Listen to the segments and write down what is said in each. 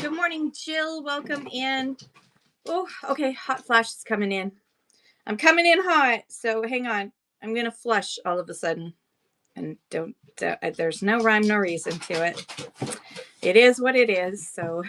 Good morning, Jill. Welcome in. Oh, okay. Hot flash is coming in. I'm coming in hot. So hang on. I'm going to flush all of a sudden. And there's no rhyme, no reason to it. It is what it is. So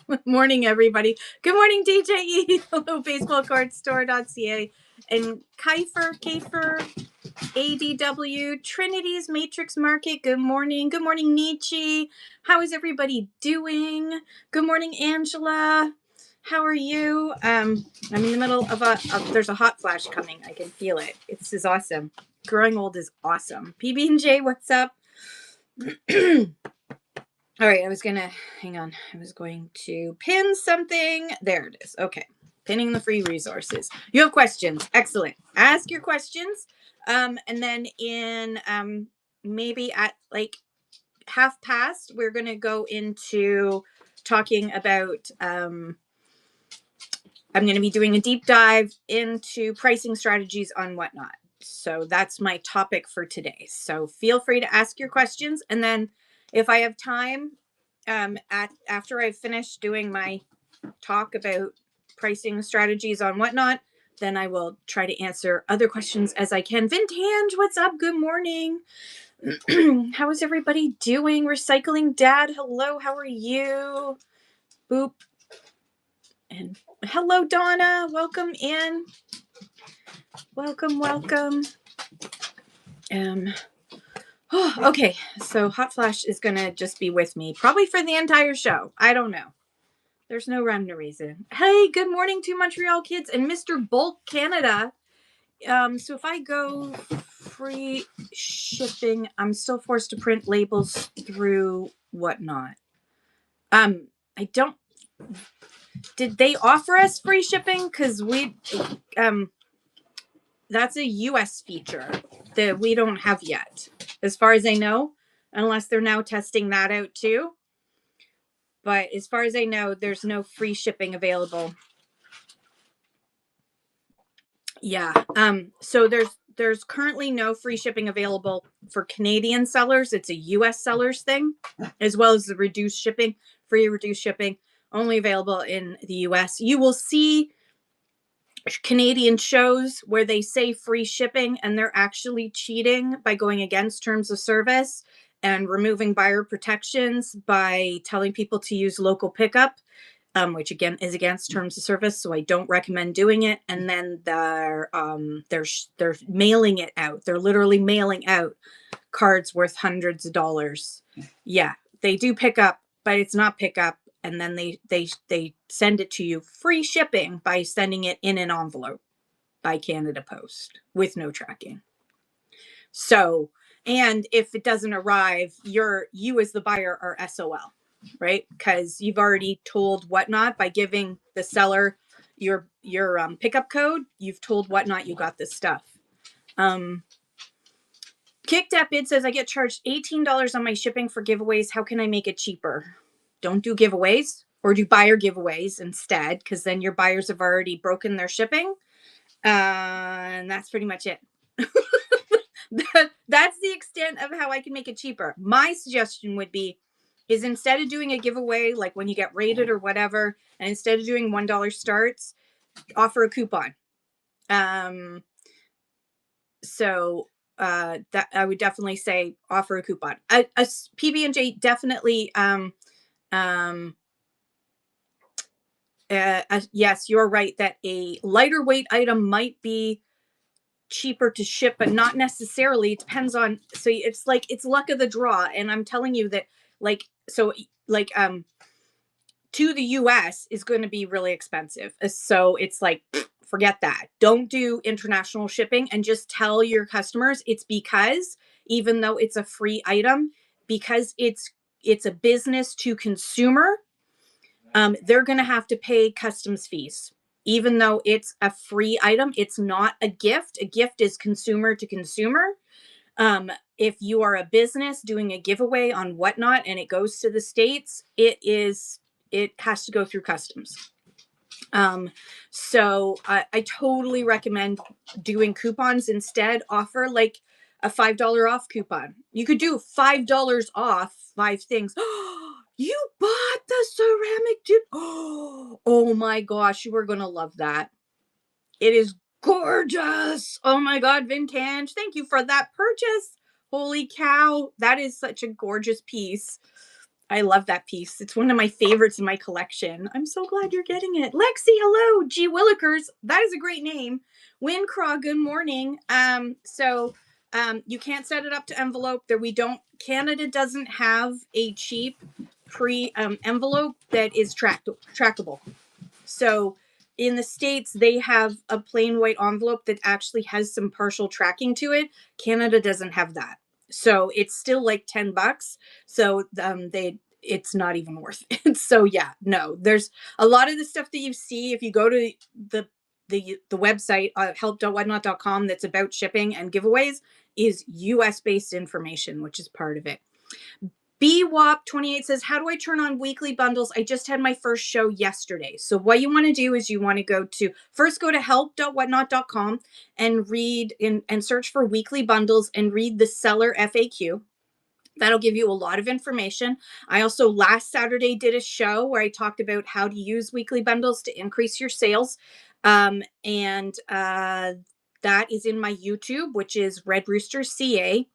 good morning, everybody. Good morning, DJE. Hello, baseballcardstore.ca. And Kiefer, ADW, Trinity's Matrix Market. Good morning. Good morning, Nietzsche. How is everybody doing? Good morning, Angela. How are you? I'm in the middle of there's a hot flash coming. I can feel it. This is awesome. Growing old is awesome. PB&J, what's up? All right, hang on. I was going to pin something. There it is. Okay. Pinning the free resources. You have questions. Excellent. Ask your questions. And then in maybe at like half past, we're going to go into talking about, I'm going to be doing a deep dive into pricing strategies on Whatnot. So that's my topic for today. So feel free to ask your questions. And then if I have time, after I've finished doing my talk about pricing strategies on Whatnot, then I will try to answer other questions as I can. Vintage, what's up? Good morning. How is everybody doing? Recycling Dad, hello. How are you? Boop. And hello, Donna. Welcome in. Welcome. Okay. So Hot Flash is going to just be with me probably for the entire show. I don't know. There's no rhyme to reason. Hey, good morning to Montreal kids and Mr. Bulk Canada. So if I go free shipping, I'm still forced to print labels through Whatnot. I don't. Did they offer us free shipping? Because that's a U.S. feature that we don't have yet, as far as I know, unless they're now testing that out too. But as far as I know, there's no free shipping available. Yeah. So there's currently no free shipping available for Canadian sellers. It's a US sellers thing, as well as the free reduced shipping, only available in the US. You will see Canadian shows where they say free shipping and they're actually cheating by going against terms of service and removing buyer protections by telling people to use local pickup. Which again is against terms of service, so I don't recommend doing it. And then they're mailing it out. They're literally mailing out cards worth hundreds of dollars. Yeah, they do pick up, but it's not pick up. And then they send it to you free shipping by sending it in an envelope by Canada Post with no tracking. So, and if it doesn't arrive, you as the buyer are SOL. Right? Because you've already told Whatnot by giving the seller your pickup code. You've told Whatnot you got this stuff. Kick That Bid says I get charged $18 on my shipping for giveaways. How can I make it cheaper? Don't do giveaways, or do buyer giveaways instead, because then your buyers have already broken their shipping. And that's pretty much it. That's the extent of how I can make it cheaper. My suggestion would be is instead of doing a giveaway, like when you get rated or whatever, and instead of doing $1 starts, offer a coupon. So that I would definitely say offer a coupon. A PB&J definitely. Yes, you're right that a lighter weight item might be cheaper to ship, but not necessarily. It depends on. So it's like it's luck of the draw, and I'm telling you that to the US is going to be really expensive. So it's like, forget that. Don't do international shipping and just tell your customers it's because even though it's a free item, because it's a business to consumer, they're going to have to pay customs fees. Even though it's a free item, it's not a gift. A gift is consumer to consumer. If you are a business doing a giveaway on Whatnot and it goes to the States, it has to go through customs. So I totally recommend doing coupons instead. Offer like a $5 off coupon. You could do $5 off 5 things. You bought the ceramic dip. Oh my gosh, you are going to love that. It is gorgeous. Oh my God, Vintage. Thank you for that purchase. Holy cow. That is such a gorgeous piece. I love that piece. It's one of my favorites in my collection. I'm so glad you're getting it. Lexi, hello. G Willikers. That is a great name. Wincraw, good morning. You can't set it up to envelope. Canada doesn't have a cheap pre envelope that is trackable. So in the States, they have a plain white envelope that actually has some partial tracking to it. Canada doesn't have that. So it's still like $10. So it's not even worth it. So yeah, no, there's a lot of the stuff that you see if you go to the website help.whatnot.com that's about shipping and giveaways is US based information, which is part of it. BWAP28 says, how do I turn on weekly bundles? I just had my first show yesterday. So what you want to do is you want to go to help.whatnot.com and read and search for weekly bundles and read the seller FAQ. That'll give you a lot of information. I also last Saturday did a show where I talked about how to use weekly bundles to increase your sales. That is in my YouTube, which is Red Rooster CA.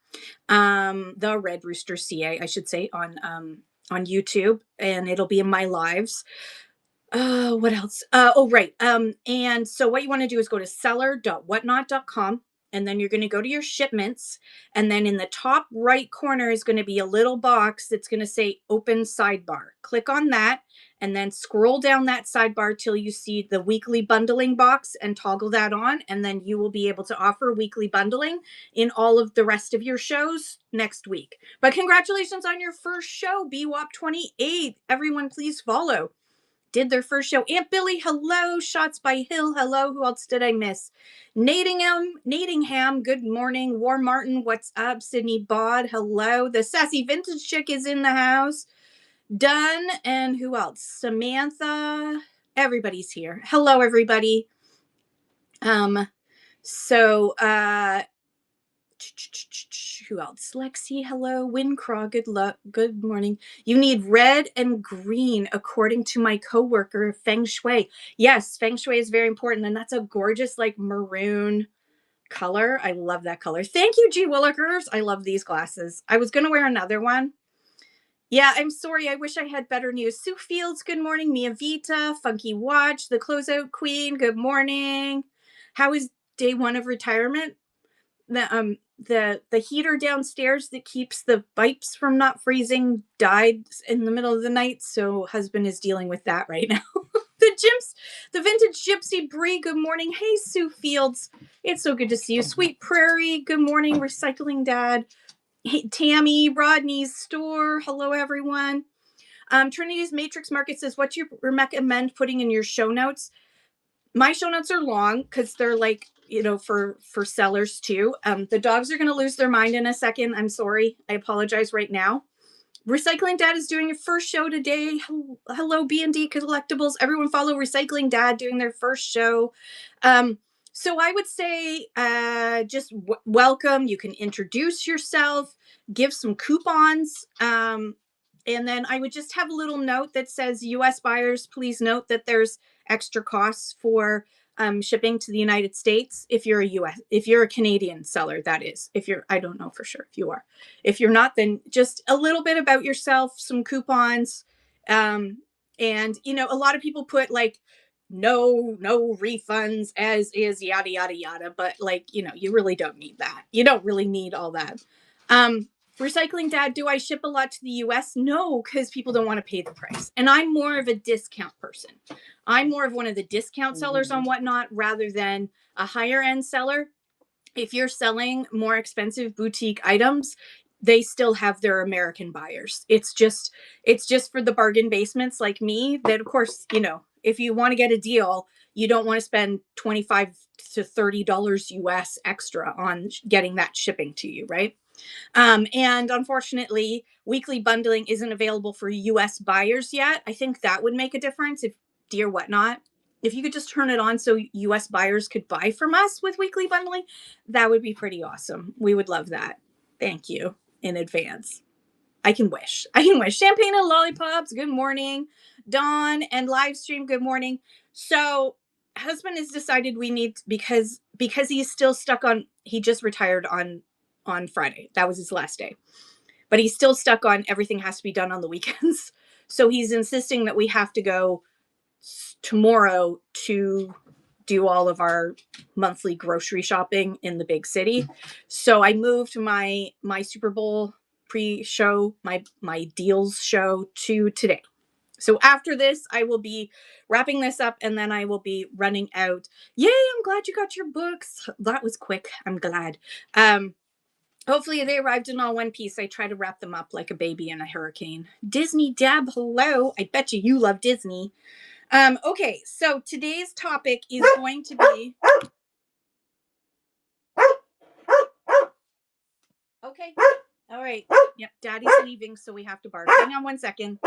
The Red Rooster CA, I should say, on YouTube, and it'll be in my lives. What else? Right. And so what you want to do is go to seller.whatnot.com, and then you're going to go to your shipments, and then in the top right corner is going to be a little box that's going to say open sidebar. Click on that, and then scroll down that sidebar till you see the weekly bundling box and toggle that on, and then you will be able to offer weekly bundling in all of the rest of your shows next week. But congratulations on your first show, BWAP28. Everyone, please follow. Did their first show. Aunt Billy, hello. Shots by Hill, hello. Who else did I miss? Nadingham, good morning. War Martin, what's up? Sydney Bod, hello. The Sassy Vintage Chick is in the house. Done. And who else? Samantha. Everybody's here. Hello, everybody. Who else? Lexi, hello. Wincraw, good luck. Good morning. You need red and green, according to my coworker, Feng Shui. Yes, Feng Shui is very important, and that's a gorgeous, like maroon color. I love that color. Thank you, G Willikers. I love these glasses. I was gonna wear another one. Yeah, I'm sorry. I wish I had better news. Sue Fields, good morning. Mia Vita, Funky Watch, the Closeout Queen, good morning. How is day one of retirement? The heater downstairs that keeps the pipes from not freezing died in the middle of the night, so husband is dealing with that right now. The Vintage Gypsy Brie, good morning. Hey, Sue Fields, it's so good to see you. Sweet Prairie, good morning. Recycling Dad. Hey, Tammy, Rodney's store, hello everyone. Trinity's Matrix Market says, what do you recommend putting in your show notes? My show notes are long because they're like, for sellers too. The dogs are going to lose their mind in a second. I'm sorry. I apologize right now. Recycling Dad is doing your first show today. Hello, B&D Collectibles. Everyone follow Recycling Dad doing their first show. So I would say just welcome. You can introduce yourself, give some coupons. And then I would just have a little note that says, U.S. buyers, please note that there's extra costs for shipping to the United States. If you're a Canadian seller, that is. I don't know for sure if you are. If you're not, then just a little bit about yourself, some coupons. And, a lot of people put like, no refunds as is, yada, yada, yada. But you really don't need that. You don't really need all that. Recycling Dad, do I ship a lot to the US? No, because people don't want to pay the price. And I'm more of a discount person. I'm more of one of the discount sellers on Whatnot rather than a higher end seller. If you're selling more expensive boutique items, they still have their American buyers. It's just for the bargain basements like me that, of course, if you want to get a deal, you don't want to spend $25 to $30 US extra on getting that shipping to you, right? And unfortunately, weekly bundling isn't available for US buyers yet. I think that would make a difference if Dear Whatnot, if you could just turn it on so US buyers could buy from us with weekly bundling, that would be pretty awesome. We would love that. Thank you in advance. I can wish. I can wish. Champagne and lollipops. Good morning. Dawn and live stream. Good morning. So husband has decided we need, because he's still stuck on, he just retired on Friday. That was his last day. But he's still stuck on everything has to be done on the weekends. So he's insisting that we have to go tomorrow to do all of our monthly grocery shopping in the big city. So I moved my Super Bowl pre-show, my deals show to today. So after this, I will be wrapping this up and then I will be running out. Yay, I'm glad you got your books. That was quick. I'm glad. Hopefully they arrived in all one piece. I try to wrap them up like a baby in a hurricane. Disney Deb, hello. I bet you love Disney. Okay, so today's topic is going to be. Okay, all right. Yep, Daddy's leaving, so we have to bark. Hang on 1 second.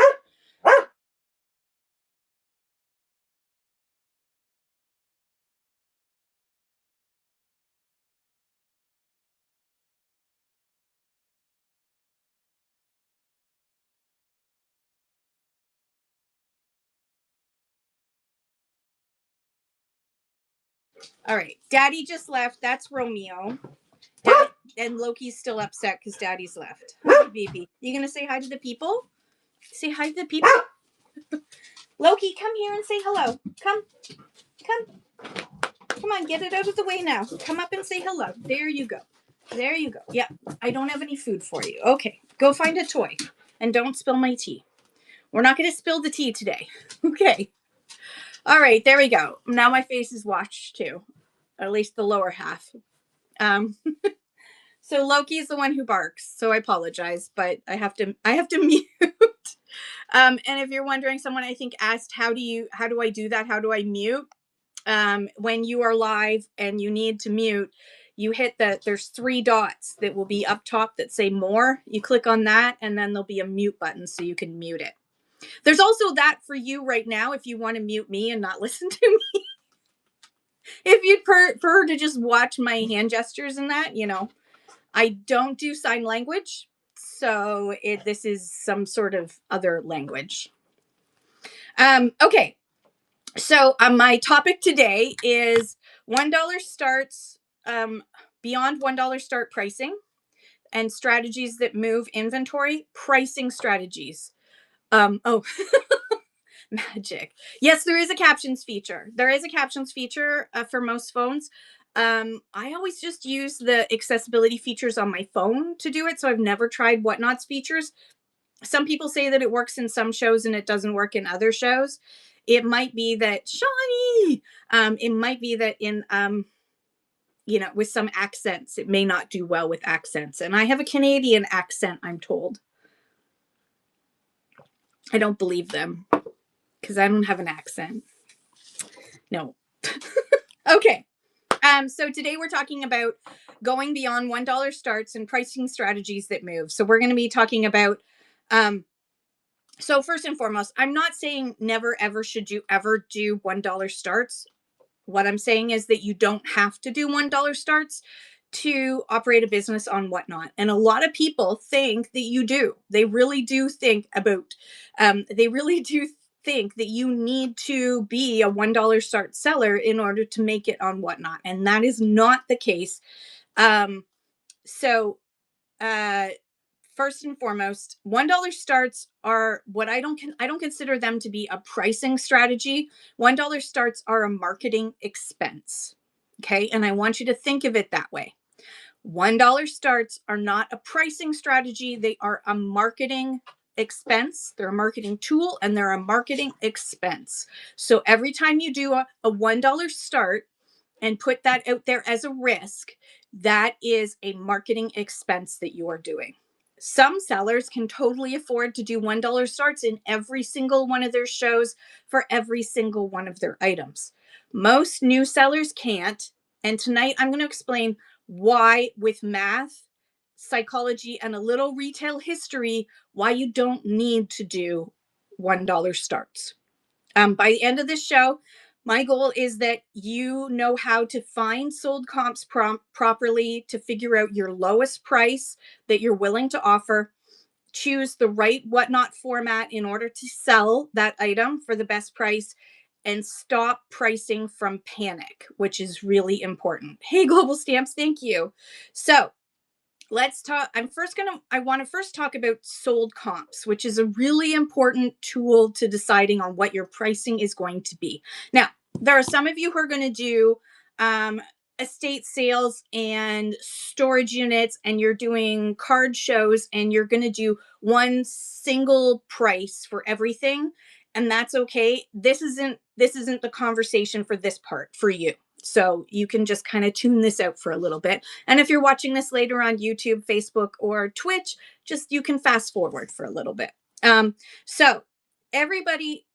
All right, Daddy just left. That's Romeo. Daddy, and Loki's still upset because Daddy's left. Hi, baby. You gonna say hi to the people? Say hi to the people. Loki, come here and say hello. Come. Come on, get it out of the way now. Come up and say hello. There you go. There you go. Yeah, I don't have any food for you. Okay, go find a toy and don't spill my tea. We're not going to spill the tea today. Okay. All right, there we go. Now my face is washed too, or at least the lower half. So Loki is the one who barks. So I apologize, but I have to mute. And if you're wondering, someone I think asked, how do I do that? How do I mute? When you are live and you need to mute, you hit there's 3 dots that will be up top that say more. You click on that and then there'll be a mute button so you can mute it. There's also that for you right now if you want to mute me and not listen to me. If you'd prefer to just watch my hand gestures and that, I don't do sign language. So this is some sort of other language. Okay. So my topic today is $1 starts, beyond $1 start pricing and strategies that move inventory, pricing strategies. Oh, magic. Yes, there is a captions feature. There is a captions feature for most phones. I always just use the accessibility features on my phone to do it. So I've never tried Whatnot's features. Some people say that it works in some shows and it doesn't work in other shows. It might be that Shawnee, it might be that in, with some accents, it may not do well with accents. And I have a Canadian accent, I'm told. I don't believe them because I don't have an accent. No. Okay. So today we're talking about going beyond $1 starts and pricing strategies that move. So we're going to be talking about, so first and foremost, I'm not saying never ever should you ever do $1 starts. What I'm saying is that you don't have to do $1 starts to operate a business on Whatnot. And a lot of people think that you do. They really do think that you need to be a $1 start seller in order to make it on Whatnot. And that is not the case. So first and foremost, $1 starts are what I don't consider them to be a pricing strategy. $1 starts are a marketing expense. Okay. And I want you to think of it that way. $1 starts are not a pricing strategy. They are a marketing expense. They're a marketing tool and they're a marketing expense. So every time you do a $1 start and put that out there as a risk, that is a marketing expense that you are doing. Some sellers can totally afford to do $1 starts in every single one of their shows for every single one of their items. Most new sellers can't. And tonight I'm going to explain why, with math, psychology, and a little retail history, why you don't need to do $1 starts. By the end of this show, my goal is that you know how to find sold comps properly, to figure out your lowest price that you're willing to offer, choose the right whatnot format in order to sell that item for the best price, and stop pricing from panic, which is really important. Hey, Global Stamps, thank you. So let's talk. I want to first talk about sold comps, which is a really important tool to deciding on what your pricing is going to be. Now, there are some of you who are going to do estate sales and storage units, and you're doing card shows, and you're going to do one single price for everything, and that's okay. This isn't the conversation for this part for you. So you can just kind of tune this out for a little bit. And if you're watching this later on YouTube, Facebook, or Twitch, just you can fast forward for a little bit. So everybody,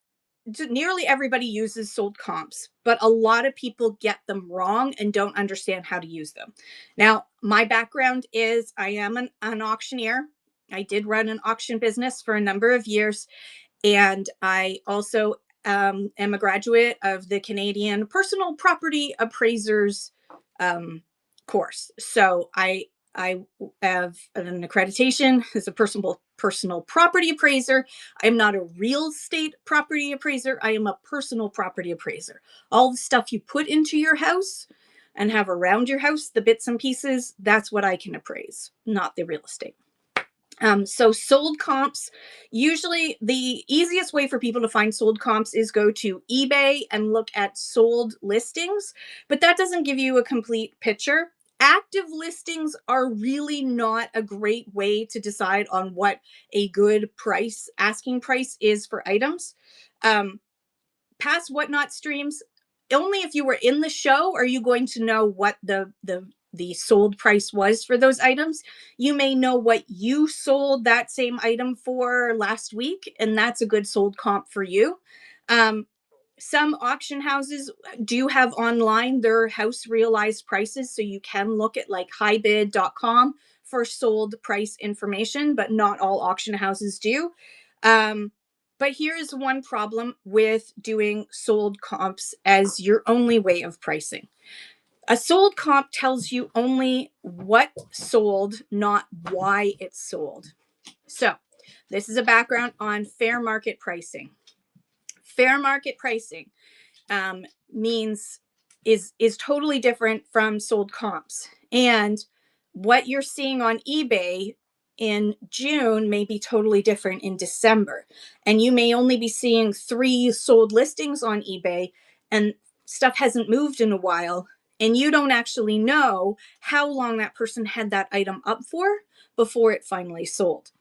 nearly everybody uses sold comps, but a lot of people get them wrong and don't understand how to use them. Now, my background is I am an auctioneer. I did run an auction business for a number of years. And I also am a graduate of the Canadian Personal Property Appraisers course. So I have an accreditation as a personal property appraiser. I am not a real estate property appraiser. I am a personal property appraiser. All the stuff you put into your house and have around your house, the bits and pieces, that's what I can appraise, not the real estate. So sold comps, usually the easiest way for people to find sold comps is go to eBay and look at sold listings, but that doesn't give you a complete picture. Active listings are really not a great way to decide on what a good asking price is for items. Past whatnot streams, only if you were in the show are you going to know what the sold price was for those items. You may know what you sold that same item for last week, and that's a good sold comp for you. Some auction houses do have online their house realized prices, so you can look at like highbid.com for sold price information, but not all auction houses do. But here's one problem with doing sold comps as your only way of pricing. A sold comp tells you only what sold, not why it's sold. So, this is a background on fair market pricing. Fair market pricing means is totally different from sold comps, and what you're seeing on eBay in June may be totally different in December, and you may only be seeing 3 sold listings on eBay, and stuff hasn't moved in a while, and you don't actually know how long that person had that item up for before it finally sold.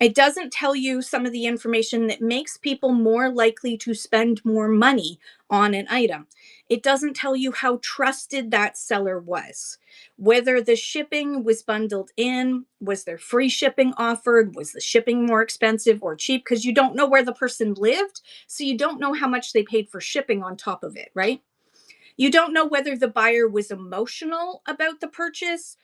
It doesn't tell you some of the information that makes people more likely to spend more money on an item. It doesn't tell you how trusted that seller was, whether the shipping was bundled in, was there free shipping offered, was the shipping more expensive or cheap, because you don't know where the person lived, so you don't know how much they paid for shipping on top of it, right? You don't know whether the buyer was emotional about the purchase,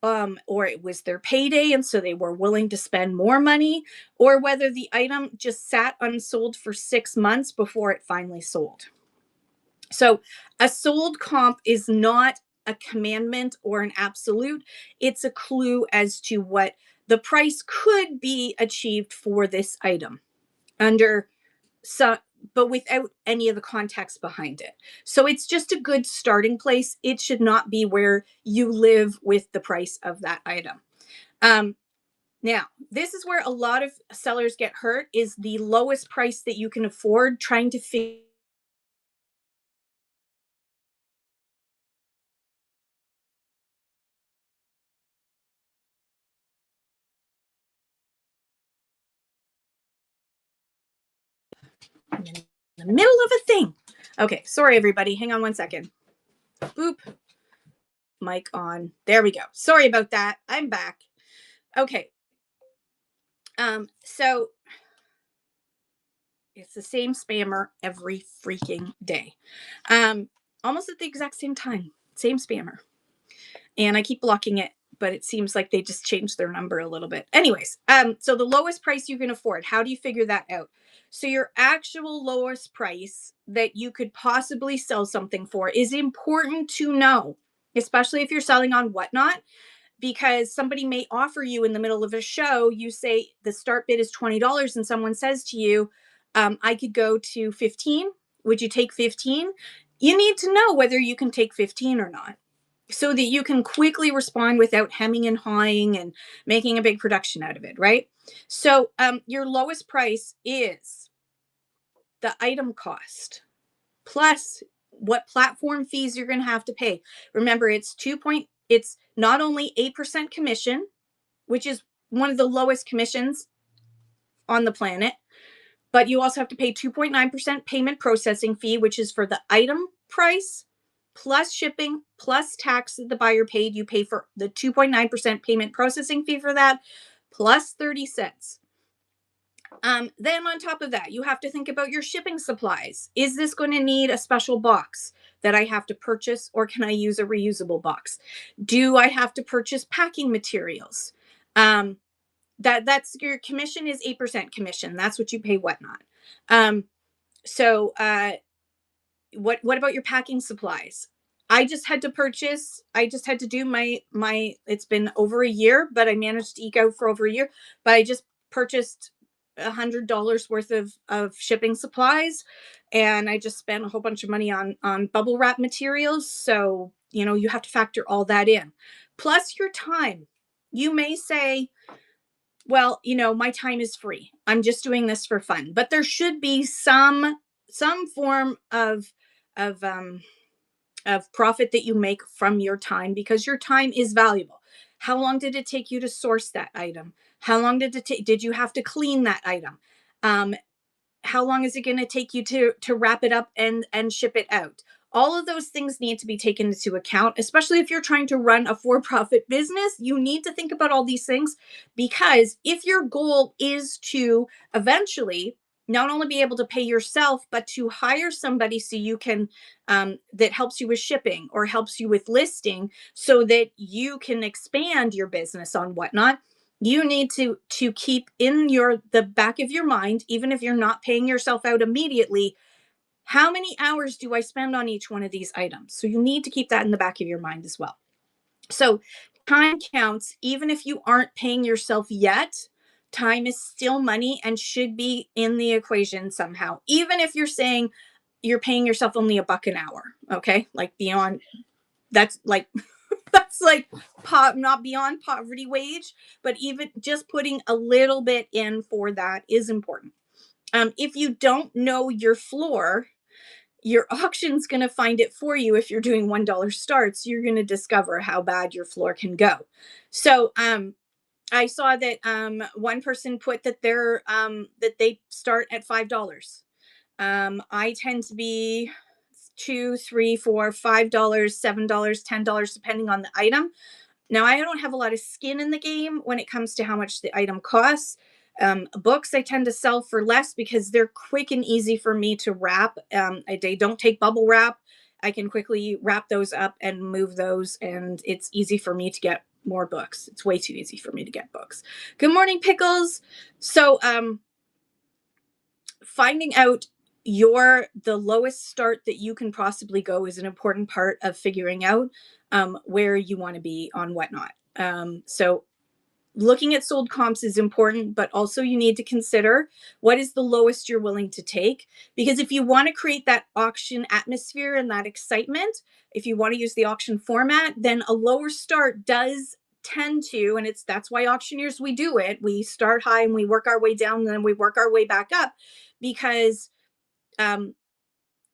or it was their payday and so they were willing to spend more money, or whether the item just sat unsold for 6 months before it finally sold. So a sold comp is not a commandment or an absolute. It's a clue as to what the price could be achieved for this item under some, but without any of the context behind it. So it's just a good starting place. It should not be where you live with the price of that item. Now, this is where a lot of sellers get hurt, is the lowest price that you can afford, trying to figure in the middle of a thing. Okay, sorry everybody. Hang on one second. Boop. Mic on. There we go. Sorry about that. I'm back. Okay. So it's the same spammer every freaking day. Almost at the exact same time. Same spammer. And I keep blocking it, but it seems like they just changed their number a little bit. Anyways, so the lowest price you can afford, how do you figure that out? So your actual lowest price that you could possibly sell something for is important to know, especially if you're selling on whatnot, because somebody may offer you in the middle of a show, you say the start bid is $20 and someone says to you, I could go to 15. Would you take 15? You need to know whether you can take 15 or not, so that you can quickly respond without hemming and hawing and making a big production out of it, right? So your lowest price is the item cost plus what platform fees you're going to have to pay. Remember, it's not only 8% commission, which is one of the lowest commissions on the planet, but you also have to pay 2.9% payment processing fee, which is for the item price plus shipping plus tax that the buyer paid. You pay for the 2.9% payment processing fee for that plus 30 cents. Then on top of that, you have to think about your shipping supplies. Is this going to need a special box that I have to purchase, or can I use a reusable box? Do I have to purchase packing materials? That's your commission is 8% commission. That's what you pay Whatnot. So what about your packing supplies? I just had to do my it's been over a year, but I managed to eke out for over a year. But I just purchased $100 worth of shipping supplies, and I just spent a whole bunch of money on bubble wrap materials. So, you have to factor all that in. Plus your time. You may say, well, my time is free. I'm just doing this for fun. But there should be some form of profit that you make from your time, because your time is valuable. How long did it take you to source that item? How long did it take? Did you have to clean that item? How long is it going to take you to wrap it up and ship it out? All of those things need to be taken into account, especially if you're trying to run a for-profit business. You need to think about all these things, because if your goal is to eventually not only be able to pay yourself, but to hire somebody so you can that helps you with shipping or helps you with listing, so that you can expand your business on Whatnot, you need to keep in the back of your mind, even if you're not paying yourself out immediately, how many hours do I spend on each one of these items? So you need to keep that in the back of your mind as well. So time counts. Even if you aren't paying yourself yet, time is still money and should be in the equation somehow, even if you're saying you're paying yourself only $1 an hour. Okay, like beyond that's like that's like not beyond poverty wage, but even just putting a little bit in for that is important. If you don't know your floor, your auction's going to find it for you. If you're doing $1 starts, you're going to discover how bad your floor can go. So I saw that one person put that that they start at $5. I tend to be $2, $3, $4, $5, $7, $10, depending on the item. Now, I don't have a lot of skin in the game when it comes to how much the item costs. Books I tend to sell for less because they're quick and easy for me to wrap. They don't take bubble wrap. I can quickly wrap those up and move those, and it's easy for me to get more books. It's way too easy for me to get books. Good morning, Pickles. So, finding out the lowest start that you can possibly go is an important part of figuring out where you want to be on Whatnot. So looking at sold comps is important, but also you need to consider what is the lowest you're willing to take. Because if you want to create that auction atmosphere and that excitement, if you want to use the auction format, then a lower start does tend to, and that's why auctioneers, we do it. We start high and we work our way down, and then we work our way back up, because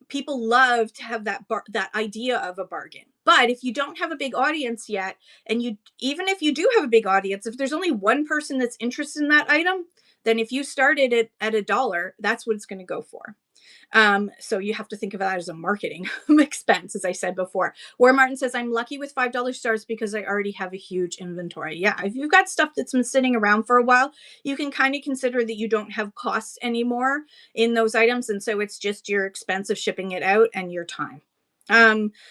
people love to have that idea of a bargain. But if you don't have a big audience yet, and even if you do have a big audience, if there's only one person that's interested in that item, then if you started it at $1, that's what it's going to go for. So you have to think of that as a marketing expense, as I said before. Where Martin says, I'm lucky with $5 starts because I already have a huge inventory. Yeah, if you've got stuff that's been sitting around for a while, you can kind of consider that you don't have costs anymore in those items. And so it's just your expense of shipping it out and your time.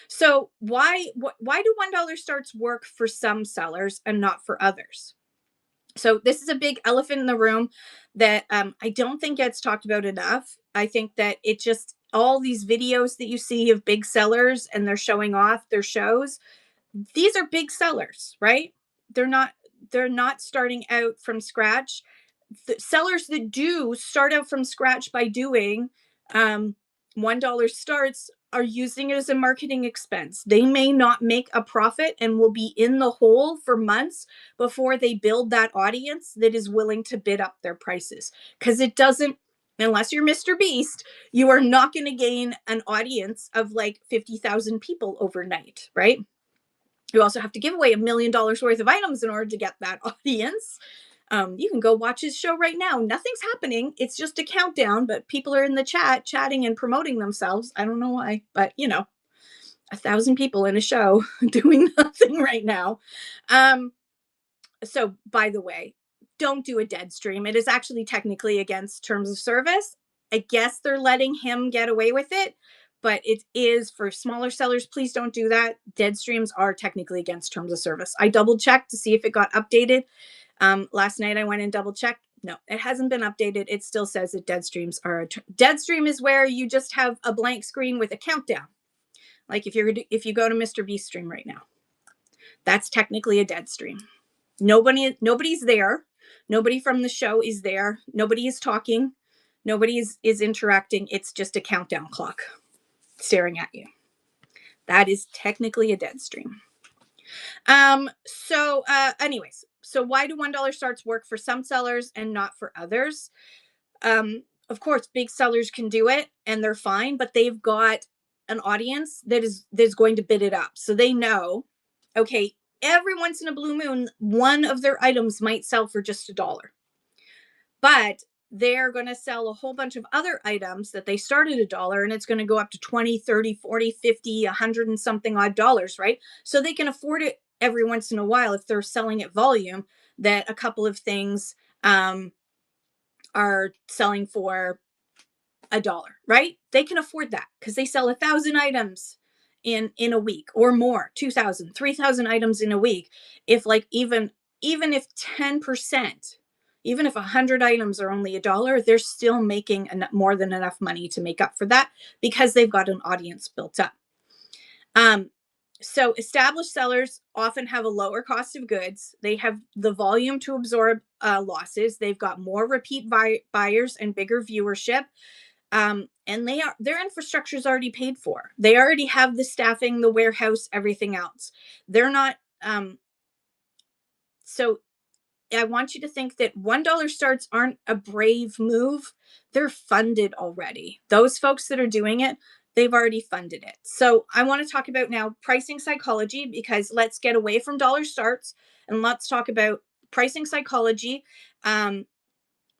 So why do $1 starts work for some sellers and not for others? So this is a big elephant in the room that I don't think gets talked about enough. I think that all these videos that you see of big sellers and they're showing off their shows, these are big sellers, right? they're not starting out from scratch. The sellers that do start out from scratch by doing $1 starts are using it as a marketing expense. They may not make a profit and will be in the hole for months before they build that audience that is willing to bid up their prices. Because it doesn't, unless you're Mr. Beast, you are not going to gain an audience of like 50,000 people overnight, right? You also have to give away $1 million worth of items in order to get that audience. You can go watch his show right now. Nothing's happening. It's just a countdown, but people are in the chat chatting and promoting themselves. I don't know why, but 1,000 people in a show doing nothing right now. So by the way, don't do a dead stream. It is actually technically against terms of service. I guess they're letting him get away with it, but it is for smaller sellers. Please don't do that. Dead streams are technically against terms of service. I double checked to see if it got updated. Last night I went and double checked. No, it hasn't been updated. It still says that dead streams are dead stream is where you just have a blank screen with a countdown. Like if you go to Mr. Beast stream right now, that's technically a dead stream. Nobody's there. Nobody from the show is there. Nobody is talking. Nobody is interacting. It's just a countdown clock staring at you. That is technically a dead stream. Anyways, so why do $1 starts work for some sellers and not for others? Of course, big sellers can do it and they're fine, but they've got an audience that's going to bid it up. So they know, okay, every once in a blue moon, one of their items might sell for just $1. But they're going to sell a whole bunch of other items that they started $1 and it's going to go up to 20, 30, 40, 50, 100 and something odd dollars, right? So they can afford it every once in a while if they're selling at volume, that a couple of things are selling for $1, right? They can afford that because they sell 1,000 items in a week or more, 2,000, 3,000 items in a week. If like even if 10%, even if 100 items are only $1, they're still making more than enough money to make up for that because they've got an audience built up. So established sellers often have a lower cost of goods. They have the volume to absorb losses. They've got more repeat buyers and bigger viewership. And their infrastructure is already paid for. They already have the staffing, the warehouse, everything else. They're not. So I want you to think that $1 starts aren't a brave move. They're funded already. Those folks that are doing it, they've already funded it. So I want to talk about now pricing psychology, because let's get away from dollar starts and let's talk about pricing psychology,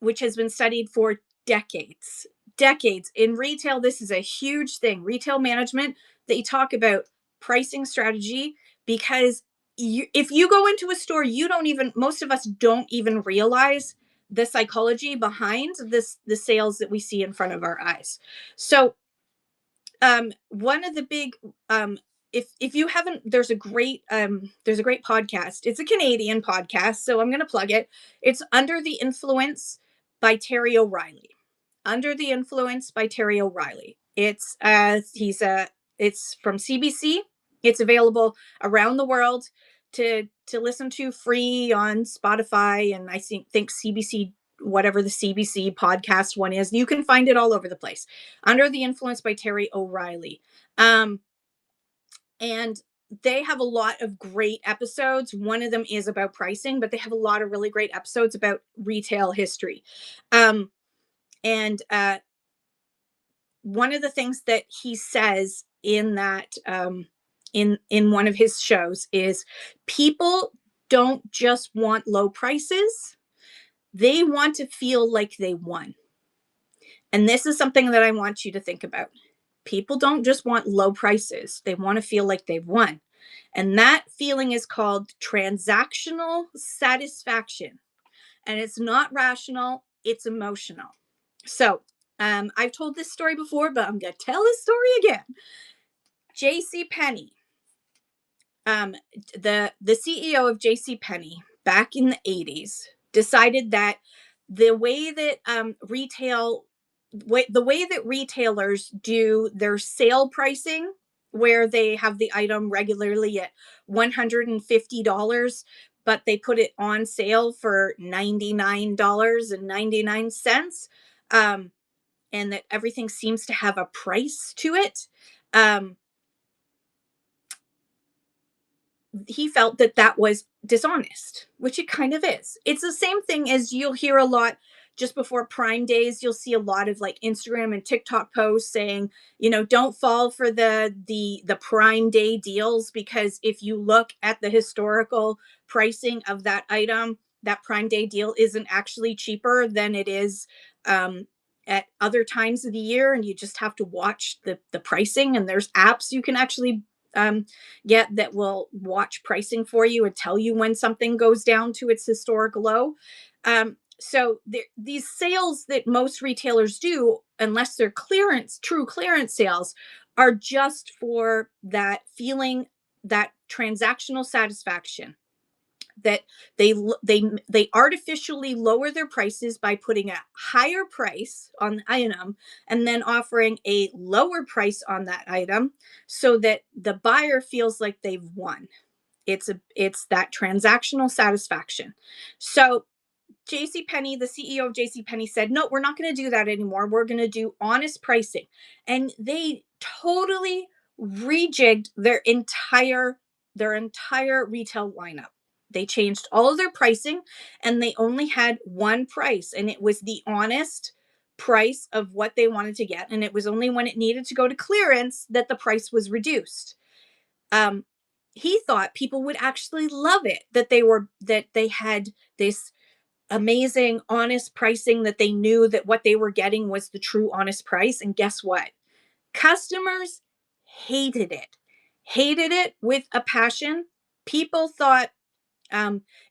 which has been studied for decades. In retail, this is a huge thing. Retail management, they talk about pricing strategy because if you go into a store, most of us don't even realize the psychology behind the sales that we see in front of our eyes. So one of the big if you haven't, there's a great podcast. It's a Canadian podcast, so I'm going to plug it. It's Under the Influence by Terry O'Reilly. Under the Influence by Terry O'Reilly. It's from CBC. It's available around the world to listen to free on Spotify, and I think CBC, whatever the CBC podcast one is, you can find it all over the place. Under the Influence by Terry O'Reilly. And they have a lot of great episodes. One of them is about pricing, but they have a lot of really great episodes about retail history. And one of the things that he says in that in one of his shows is people don't just want low prices, they want to feel like they won. And this is something that I want you to think about. People don't just want low prices, they want to feel like they've won. And that feeling is called transactional satisfaction. And it's not rational, it's emotional. So I've told this story before, but I'm going to tell this story again. J.C. Penney, the CEO of J.C. Penney back in the 80s decided that the way that retailers do their sale pricing, where they have the item regularly at $150, but they put it on sale for $99.99. And that everything seems to have a price to it. Um, he felt that that was dishonest, which it kind of is. It's the same thing as you'll hear a lot just before Prime Days. You'll see a lot of like Instagram and TikTok posts saying, you know, don't fall for the Prime Day deals, because if you look at the historical pricing of that item, that Prime Day deal isn't actually cheaper than it is at other times of the year, and you just have to watch the pricing. And there's apps you can actually get that will watch pricing for you and tell you when something goes down to its historic low. So these sales that most retailers do, unless they're true clearance sales, are just for that feeling, that transactional satisfaction, that they artificially lower their prices by putting a higher price on the item and then offering a lower price on that item so that the buyer feels like they've won. It's that transactional satisfaction. So JCPenney, the CEO of JCPenney, said, no, we're not going to do that anymore. We're going to do honest pricing. And they totally rejigged their entire retail lineup. They changed all of their pricing, and they only had one price, and it was the honest price of what they wanted to get. And it was only when it needed to go to clearance that the price was reduced. He thought people would actually love it, that they had this amazing honest pricing, that they knew that what they were getting was the true honest price. And guess what? Customers hated it with a passion. People thought,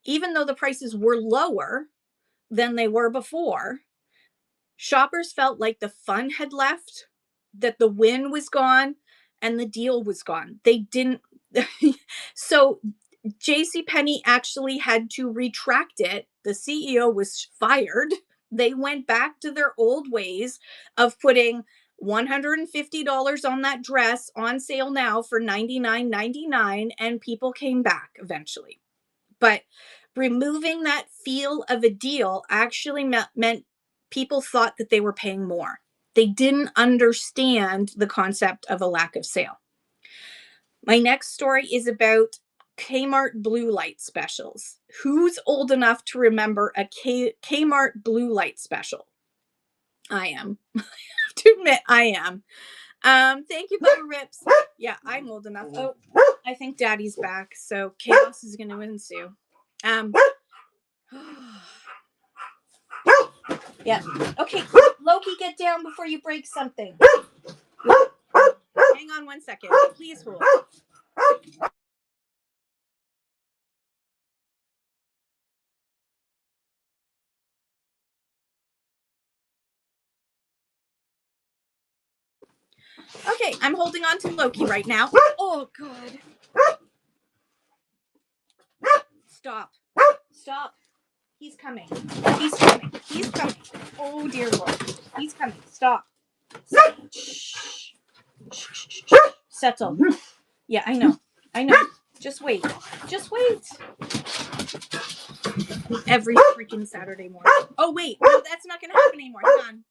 even though the prices were lower than they were before, shoppers felt like the fun had left, that the win was gone, and the deal was gone. They didn't. So JCPenney actually had to retract it. The CEO was fired. They went back to their old ways of putting $150 on that dress on sale now for $99.99, and people came back eventually. But removing that feel of a deal actually meant people thought that they were paying more. They didn't understand the concept of a lack of sale. My next story is about Kmart blue light specials. Who's old enough to remember a Kmart blue light special? I am. I have to admit, I am. Thank you, Bubba Rips. Yeah, I'm old enough. Oh, I think Daddy's back, so chaos is going to ensue. Yeah. Okay, Loki, get down before you break something. Hang on one second. Please hold. Okay, I'm holding on to Loki right now. Oh, God. Stop. Stop. He's coming. He's coming. He's coming. Oh, dear Lord. He's coming. Stop. Shh. Shh. Settle. Yeah, I know. I know. Just wait. Just wait. Every freaking Saturday morning. Oh, wait. No, that's not going to happen anymore. Hang on.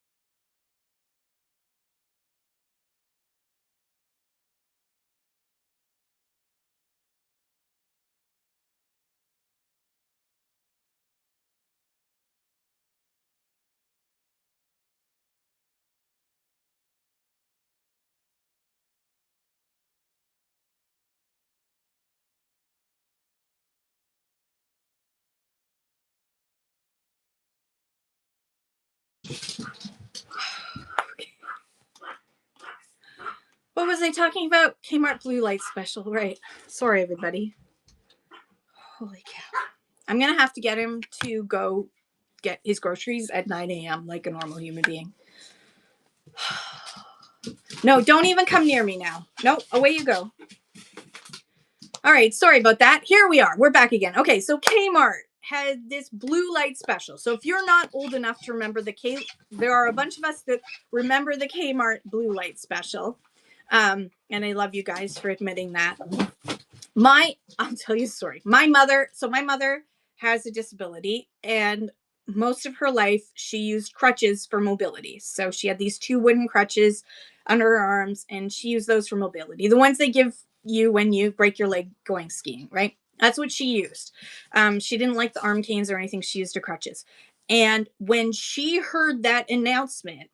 What was I talking about? Kmart blue light special, right? Sorry, everybody. Holy cow. I'm going to have to get him to go get his groceries at 9 a.m. like a normal human being. No, don't even come near me now. No, away you go. All right, sorry about that. Here we are. We're back again. Okay, so Kmart had this blue light special. So if you're not old enough to remember there are a bunch of us that remember the Kmart blue light special. And I love you guys for admitting that. I'll tell you a story. My mother has a disability, and most of her life she used crutches for mobility. So she had these two wooden crutches under her arms, and she used those for mobility. The ones they give you when you break your leg going skiing, right? That's what she used. She didn't like the arm canes or anything. She used her crutches. And when she heard that announcement,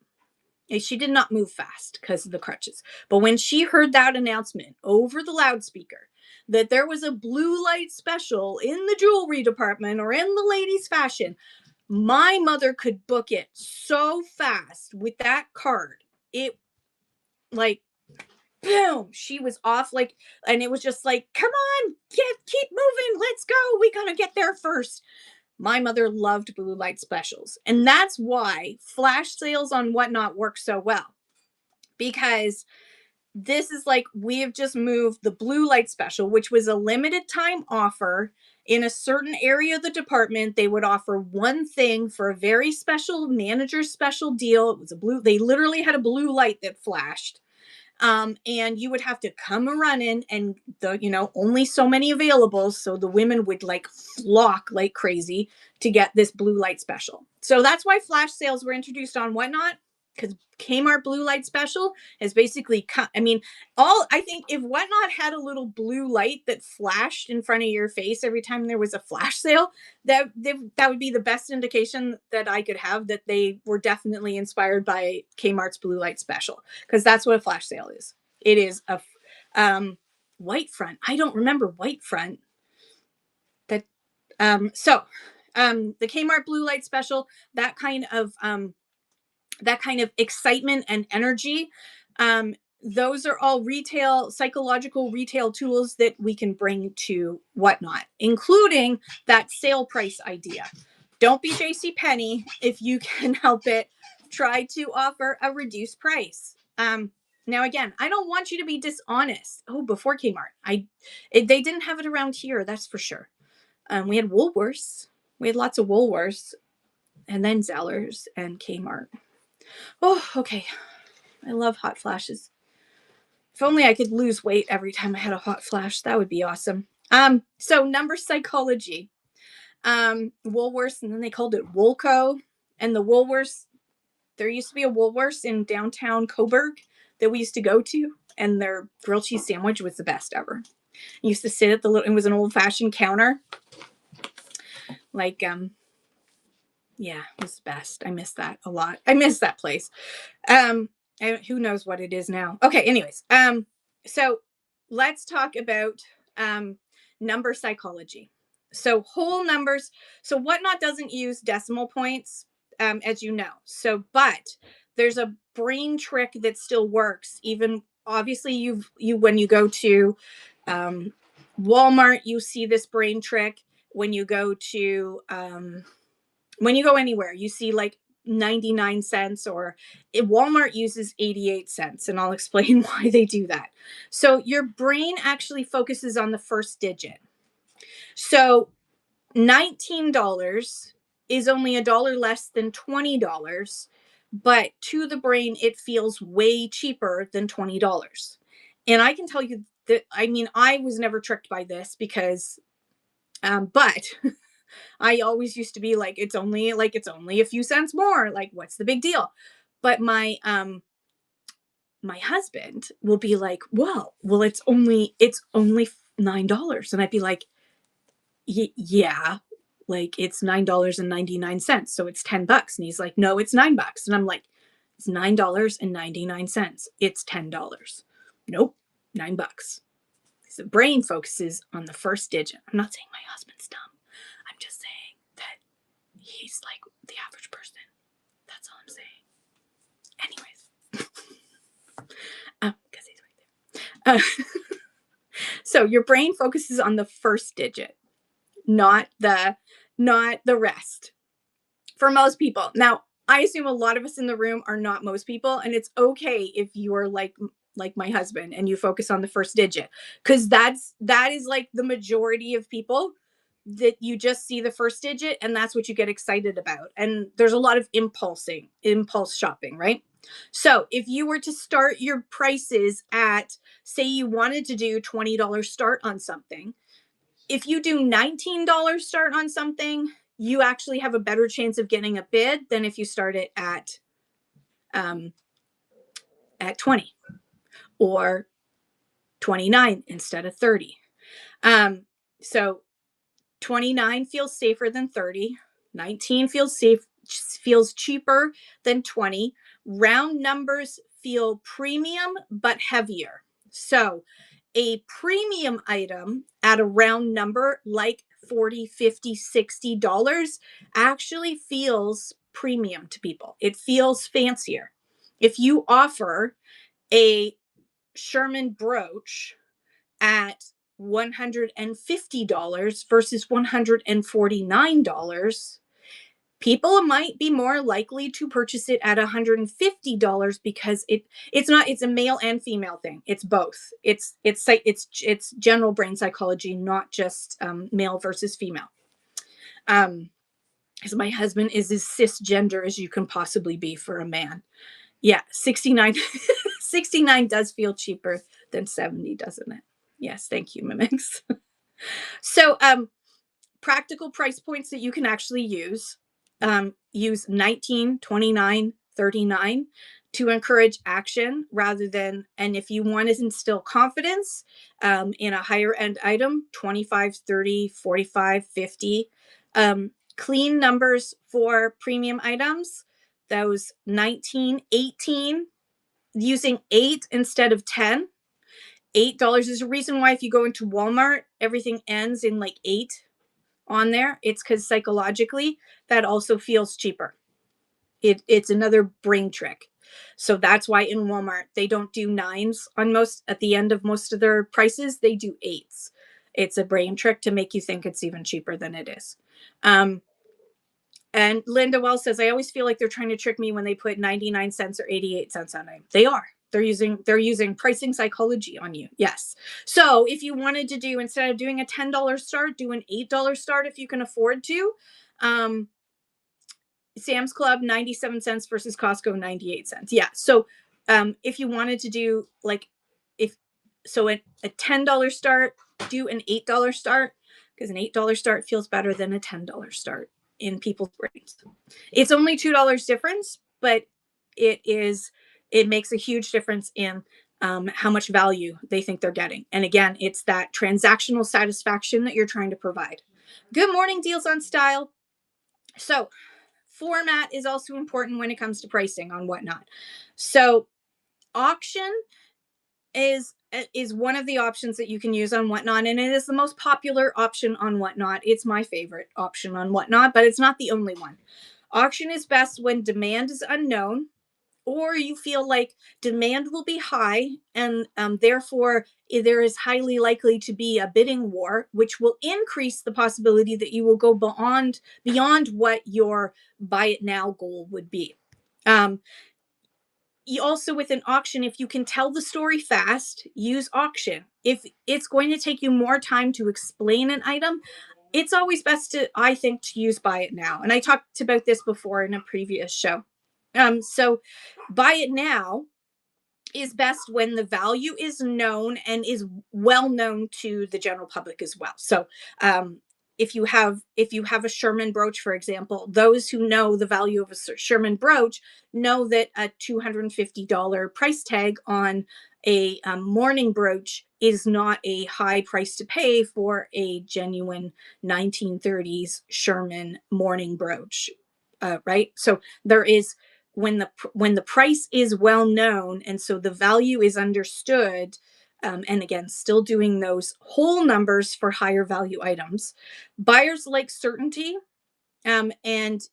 she did not move fast because of the crutches. But when she heard that announcement over the loudspeaker that there was a blue light special in the jewelry department or in the ladies' fashion, my mother could book it so fast with that card. It like boom, she was off like, and it was just like, come on, keep moving, let's go. We gotta get there first. My mother loved blue light specials, and that's why flash sales on Whatnot work so well, because this is like we have just moved the blue light special, which was a limited time offer in a certain area of the department. They would offer one thing for a very special manager special deal. It was a blue, they literally had a blue light that flashed. And you would have to come a running, and only so many available, so the women would like flock like crazy to get this blue light special. So that's why flash sales were introduced on Whatnot, because Kmart blue light special is basically I think if Whatnot had a little blue light that flashed in front of your face every time there was a flash sale, that would be the best indication that I could have that they were definitely inspired by Kmart's blue light special, because that's what a flash sale is. It is a white front. I don't remember white front. That the Kmart blue light special, that kind of excitement and energy. Those are all psychological retail tools that we can bring to Whatnot, including that sale price idea. Don't be JCPenney if you can help it. Try to offer a reduced price. Now, again, I don't want you to be dishonest. Oh, before Kmart, they didn't have it around here, that's for sure. We had Woolworths. We had lots of Woolworths, and then Zellers and Kmart. Oh, okay. I love hot flashes. If only I could lose weight every time I had a hot flash, that would be awesome. So number psychology. Woolworths, and then they called it Woolco. And the Woolworths, there used to be a Woolworths in downtown Coburg that we used to go to, and their grilled cheese sandwich was the best ever. I used to sit at it was an old-fashioned counter. Like, yeah, it was the best. I miss that a lot. I miss that place. Who knows what it is now. Okay, anyways. So let's talk about number psychology. So whole numbers. So Whatnot doesn't use decimal points, as you know. So, but there's a brain trick that still works. Even obviously, you when you go to Walmart, you see this brain trick. When you go anywhere, you see like 99 cents, or Walmart uses 88 cents, and I'll explain why they do that. So your brain actually focuses on the first digit. So $19 is only $1 less than $20, but to the brain it feels way cheaper than $20. And I can tell you that, I mean, I was never tricked by this because but I always used to be like, it's only a few cents more. Like, what's the big deal? But my husband will be like, well, it's only $9. And I'd be like, yeah, like it's $9.99. So it's $10. And he's like, no, it's $9. And I'm like, it's $9.99. It's $10. Nope, $9. The brain focuses on the first digit. I'm not saying my husband's dumb. I'm just saying that he's like the average person. That's all I'm saying. Anyways, because he's right there. So your brain focuses on the first digit, not the rest. For most people. Now, I assume a lot of us in the room are not most people, and it's okay if you are like my husband and you focus on the first digit, because that is like the majority of people. that you just see the first digit and that's what you get excited about. And there's a lot of impulse shopping, right? So if you were to start your prices at, say you wanted to do $20 start on something, if you do $19 start on something, you actually have a better chance of getting a bid than if you start it um, at 20 or 29 instead of 30. So 29 feels safer than 30. 19 feels cheaper than 20. Round numbers feel premium but heavier. So a premium item at a round number like 40, 50, $60 actually feels premium to people. It feels fancier. If you offer a Sherman brooch at $150 versus $149, people might be more likely to purchase it at $150 because it's a male and female thing. It's both. It's general brain psychology, not just male versus female. Because my husband is as cisgender as you can possibly be for a man. Yeah, 69 69 does feel cheaper than 70, doesn't it? Yes, thank you, Mimics. So practical price points that you can actually use 19, 29, 39 to encourage action rather than, and if you want to instill confidence in a higher end item, 25, 30, 45, 50. Clean numbers for premium items, those 19, 18, using 8 instead of 10. $8 is a reason why if you go into Walmart, everything ends in like 8 on there. It's because psychologically that also feels cheaper. It's another brain trick. So that's why in Walmart they don't do 9s on most at the end of most of their prices. They do 8s. It's a brain trick to make you think it's even cheaper than it is. And Linda Wells says, I always feel like they're trying to trick me when they put 99 cents or 88 cents on it. They are. They're using pricing psychology on you. Yes. So if you wanted to do, instead of doing a $10 start, do an $8 start if you can afford to. Sam's Club 97 cents versus Costco 98 cents. Yeah. So if you wanted to do like if so a $10 start, do an $8 start, because an $8 start feels better than a $10 start in people's brains. It's only $2 difference, but it makes a huge difference in how much value they think they're getting. And again, it's that transactional satisfaction that you're trying to provide. Good morning, Deals on Style. So format is also important when it comes to pricing on Whatnot. So auction is one of the options that you can use on Whatnot, and it is the most popular option on Whatnot. It's my favorite option on Whatnot, but it's not the only one. Auction is best when demand is unknown, or you feel like demand will be high, and therefore there is highly likely to be a bidding war, which will increase the possibility that you will go beyond what your buy it now goal would be. You also, with an auction, if you can tell the story fast, use auction. If it's going to take you more time to explain an item, it's always best to, I think, to use buy it now. And I talked about this before in a previous show. So buy it now is best when the value is known and is well known to the general public as well. So if you have a Sherman brooch, for example, those who know the value of a Sherman brooch know that a $250 price tag on a morning brooch is not a high price to pay for a genuine 1930s Sherman morning brooch, right? So there is, when the price is well known and so the value is understood, and again, still doing those whole numbers for higher value items. Buyers like certainty, and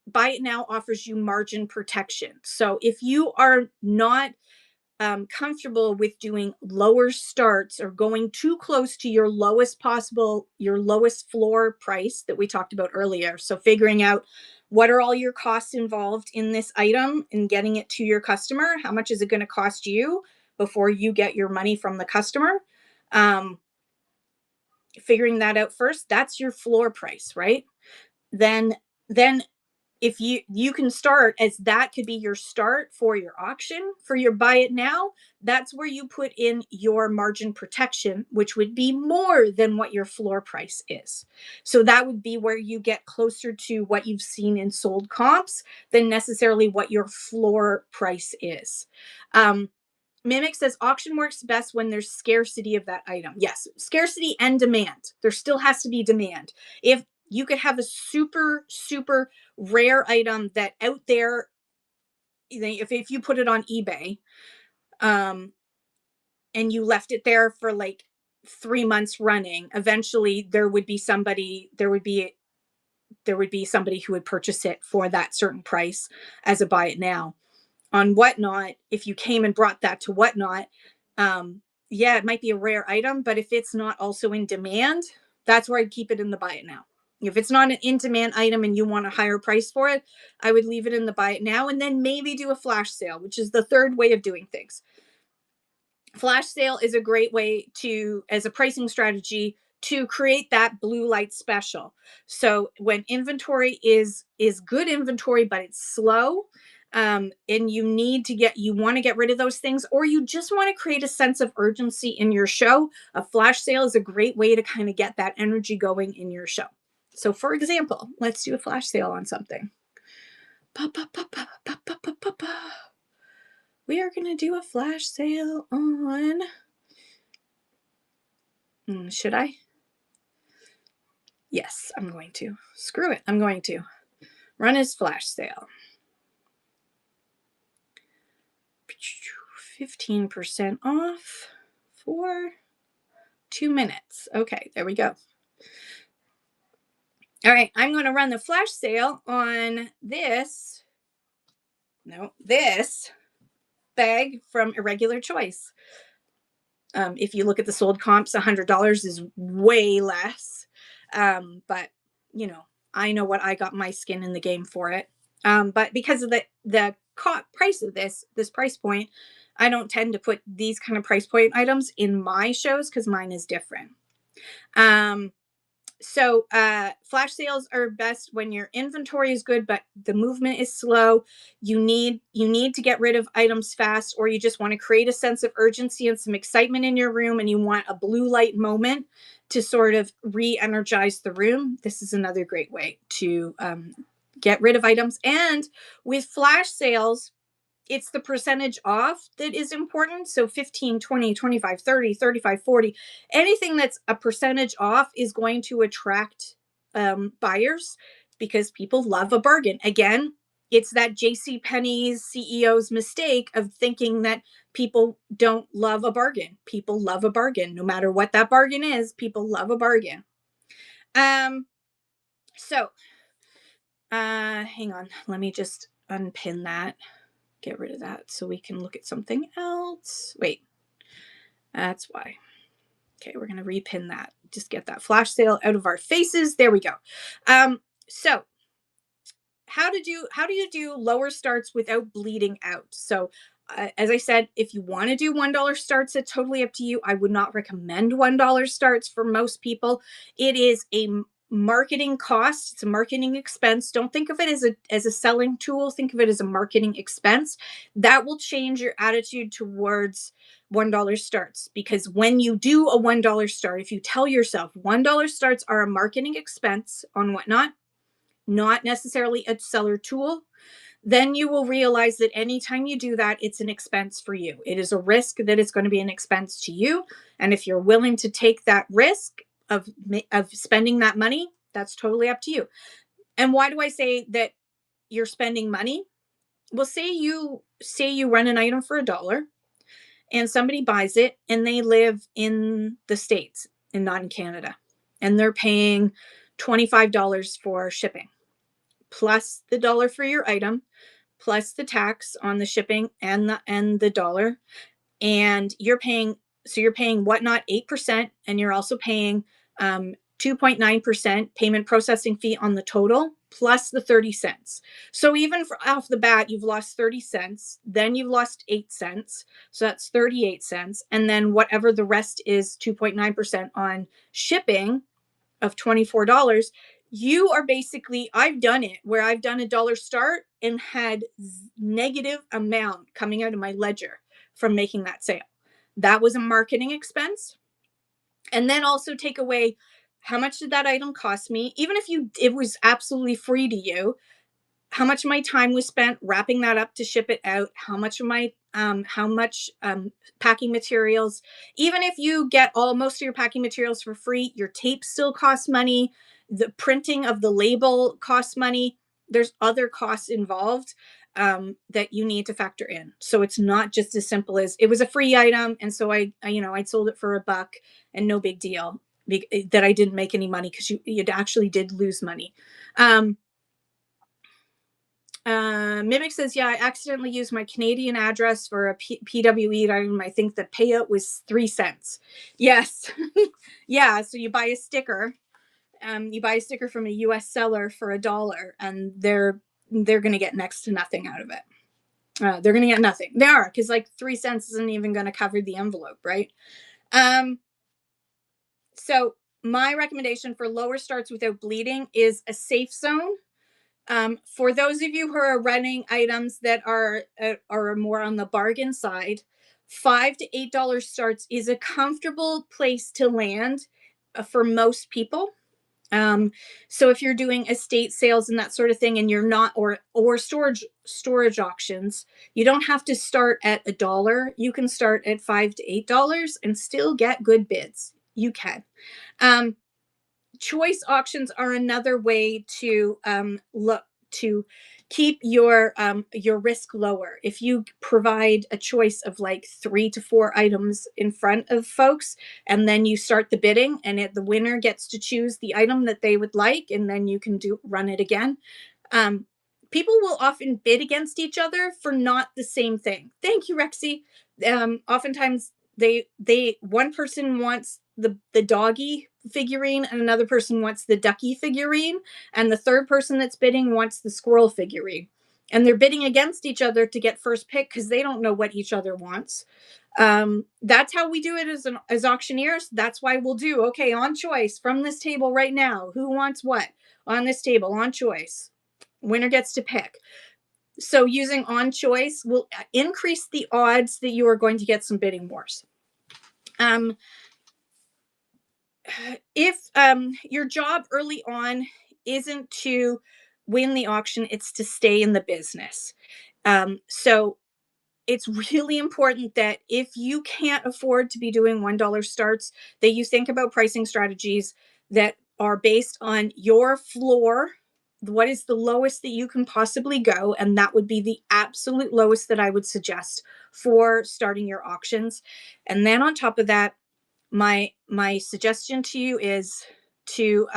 buy it now offers you margin protection. So if you are not comfortable with doing lower starts or going too close to your lowest floor price that we talked about earlier, so figuring out what are all your costs involved in this item and getting it to your customer, how much is it going to cost you before you get your money from the customer. figuring that out first, that's your floor price, right? Then if you can start as that could be your start for your auction, for your buy it now. That's where you put in your margin protection, which would be more than what your floor price is. So that would be where you get closer to what you've seen in sold comps than necessarily what your floor price is. Mimic says auction works best when there's scarcity of that item. Yes, scarcity and demand. There still has to be demand. If you could have a super, super rare item that out there, if you put it on eBay, and you left it there for like 3 months running, eventually there would be somebody who would purchase it for that certain price as a buy it now. On Whatnot, if you came and brought that to Whatnot, yeah, it might be a rare item, but if it's not also in demand, that's where I'd keep it in the buy it now. If it's not an in demand item and you want a higher price for it, I would leave it in the buy it now and then maybe do a flash sale, which is the third way of doing things. Flash sale is a great way to, as a pricing strategy, to create that blue light special. So when inventory is good inventory, but it's slow, and you want to get rid of those things, or you just want to create a sense of urgency in your show, a flash sale is a great way to kind of get that energy going in your show. So for example, let's do a flash sale on something. We are going to do a flash sale on, should I? Yes, I'm going to. Screw it. I'm going to run his flash sale. 15% off for 2 minutes. Okay, there we go. All right, I'm going to run the flash sale on this bag from Irregular Choice. If you look at the sold comps, $100 is way less. But I know what I got my skin in the game for it. But because of the price of this price point, I don't tend to put these kind of price point items in my shows because mine is different. So flash sales are best when your inventory is good, but the movement is slow. You need to get rid of items fast, or you just want to create a sense of urgency and some excitement in your room, and you want a blue light moment to sort of re-energize the room. This is another great way to get rid of items. And with flash sales, it's the percentage off that is important. So 15, 20, 25, 30, 35, 40, anything that's a percentage off is going to attract buyers because people love a bargain. Again, it's that JC Penney's CEO's mistake of thinking that people don't love a bargain. People love a bargain. No matter what that bargain is, people love a bargain. So hang on. Let me just unpin that. Get rid of that so we can look at something else. Wait, that's why. Okay, we're going to repin that. Just get that flash sale out of our faces. There we go. So how do you do lower starts without bleeding out? So as I said, if you want to do $1 starts, it's totally up to you. I would not recommend $1 starts for most people. It is a marketing cost. It's a marketing expense. Don't think of it as a selling tool. Think of it as a marketing expense. That will change your attitude towards $1 starts, because when you do a $1 start, if you tell yourself $1 starts are a marketing expense on Whatnot, not necessarily a seller tool, then you will realize that anytime you do that, it's an expense for you. It is a risk that it's going to be an expense to you. And if you're willing to take that risk of spending that money, that's totally up to you. And why do I say that you're spending money? Well, say you run an item for $1 and somebody buys it and they live in the States and not in Canada, and they're paying $25 for shipping, plus the dollar for your item, plus the tax on the shipping and the dollar, and you're paying Whatnot 8%, and you're also paying 2.9% payment processing fee on the total. plus the 30 cents. So even off the bat, you've lost 30 cents, then you've lost 8 cents. So that's 38 cents. And then whatever the rest is, 2.9% on shipping of $24. You are basically, I've done it where I've done $1 start and had negative amount coming out of my ledger from making that sale. That was a marketing expense. And then also take away, how much did that item cost me? Even if it was absolutely free to you, how much of my time was spent wrapping that up to ship it out, how much of my packing materials. Even if you get most of your packing materials for free, your tape still costs money, the printing of the label costs money. There's other costs involved that you need to factor in. So it's not just as simple as it was a free item, and so I sold it for $1 and no big deal that I didn't make any money, because you actually did lose money. Mimic says, yeah, I accidentally used my Canadian address for a PWE item. I think the payout was 3 cents. Yes. Yeah. So you buy a sticker. You buy a sticker from a US seller for $1, and they're going to get next to nothing out of it. They're going to get nothing. They are, because like 3 cents isn't even going to cover the envelope, right? So my recommendation for lower starts without bleeding is a safe zone. For those of you who are running items that are more on the bargain side, $5 to $8 starts is a comfortable place to land for most people. So if you're doing estate sales and that sort of thing, and you're not, or storage auctions, you don't have to start at $1. You can start at $5 to $8 and still get good bids. You can. Choice auctions are another way to look to keep your risk lower. If you provide a choice of like 3 to 4 items in front of folks, and then you start the bidding, and the winner gets to choose the item that they would like, and then you can run it again. People will often bid against each other for not the same thing. Thank you, Rexy. Oftentimes one person wants the doggy figurine, and another person wants the ducky figurine, and the third person that's bidding wants the squirrel figurine, and they're bidding against each other to get first pick because they don't know what each other wants. That's how we do it as auctioneers. That's why we'll do, okay, on choice from this table right now, who wants what on this table, on choice, winner gets to pick. So using on choice will increase the odds that you are going to get some bidding wars. If your job early on isn't to win the auction, it's to stay in the business. So it's really important that if you can't afford to be doing $1 starts, that you think about pricing strategies that are based on your floor. What is the lowest that you can possibly go? And that would be the absolute lowest that I would suggest for starting your auctions. And then on top of that, my suggestion to you is to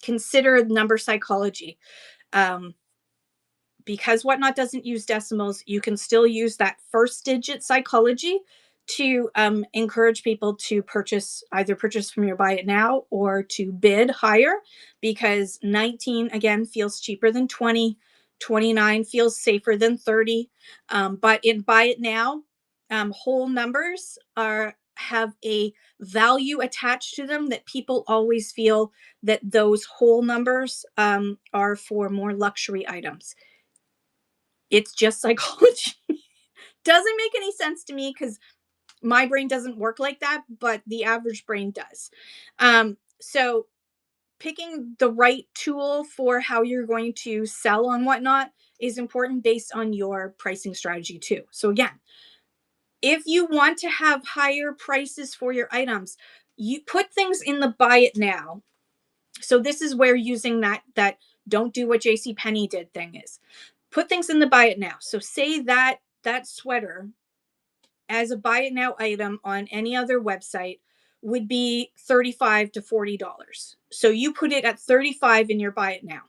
consider number psychology. Because Whatnot doesn't use decimals, you can still use that first digit psychology to encourage people to either purchase from your buy it now or to bid higher, because 19 again feels cheaper than 20, 29 feels safer than 30. But in buy it now, whole numbers have a value attached to them that people always feel that those whole numbers are for more luxury items. It's just psychology. Doesn't make any sense to me because my brain doesn't work like that, but the average brain does. So picking the right tool for how you're going to sell on Whatnot is important based on your pricing strategy too. So again, if you want to have higher prices for your items, you put things in the buy it now. So this is where using that don't do what JCPenney did thing is. Put things in the buy it now. So say that sweater as a buy it now item on any other website would be $35 to $40. So you put it at 35 in your buy it now.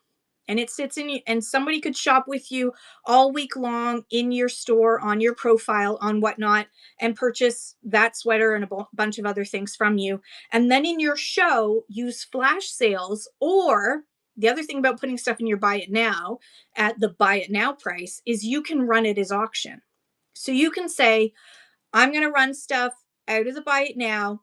And it sits in you, and somebody could shop with you all week long in your store, on your profile, on Whatnot, and purchase that sweater and a bunch of other things from you. And then in your show, use flash sales or the other thing about putting stuff in your buy it now at the buy it now price is you can run it as auction. So you can say, I'm going to run stuff out of the buy it now.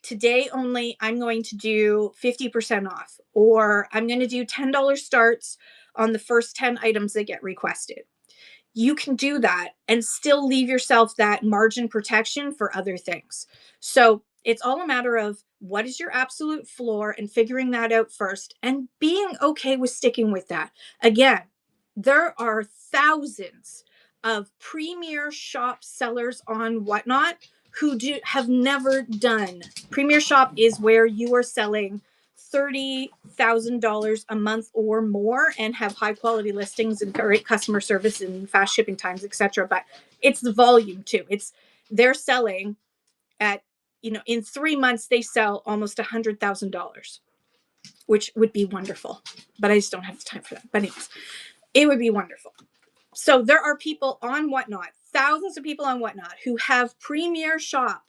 Today only, I'm going to do 50% off, or I'm going to do $10 starts on the first 10 items that get requested. You can do that and still leave yourself that margin protection for other things. So it's all a matter of what is your absolute floor and figuring that out first and being okay with sticking with that. Again, there are thousands of premier shop sellers on Whatnot who have never done. Premier shop is where you are selling $30,000 a month or more and have high quality listings and great customer service and fast shipping times, etc. But it's the volume too. They're selling at, in 3 months they sell almost $100,000, which would be wonderful. But I just don't have the time for that. But anyways, it would be wonderful. So there are people on Whatnot, thousands of people on Whatnot who have premier shop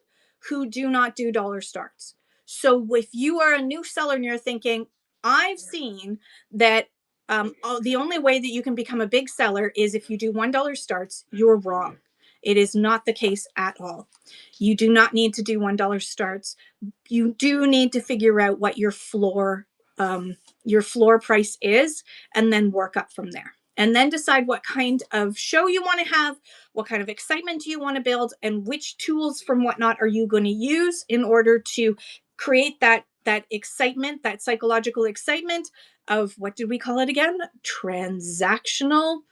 who do not do dollar starts. So if you are a new seller and you're thinking, I've seen that the only way that you can become a big seller is if you do $1 starts, you're wrong. It is not the case at all. You do not need to do $1 starts. You do need to figure out what your floor price is and then work up from there. And then decide what kind of show you want to have, what kind of excitement do you want to build, and which tools from Whatnot are you going to use in order to create that excitement, that psychological excitement of, what did we call it again? Transactional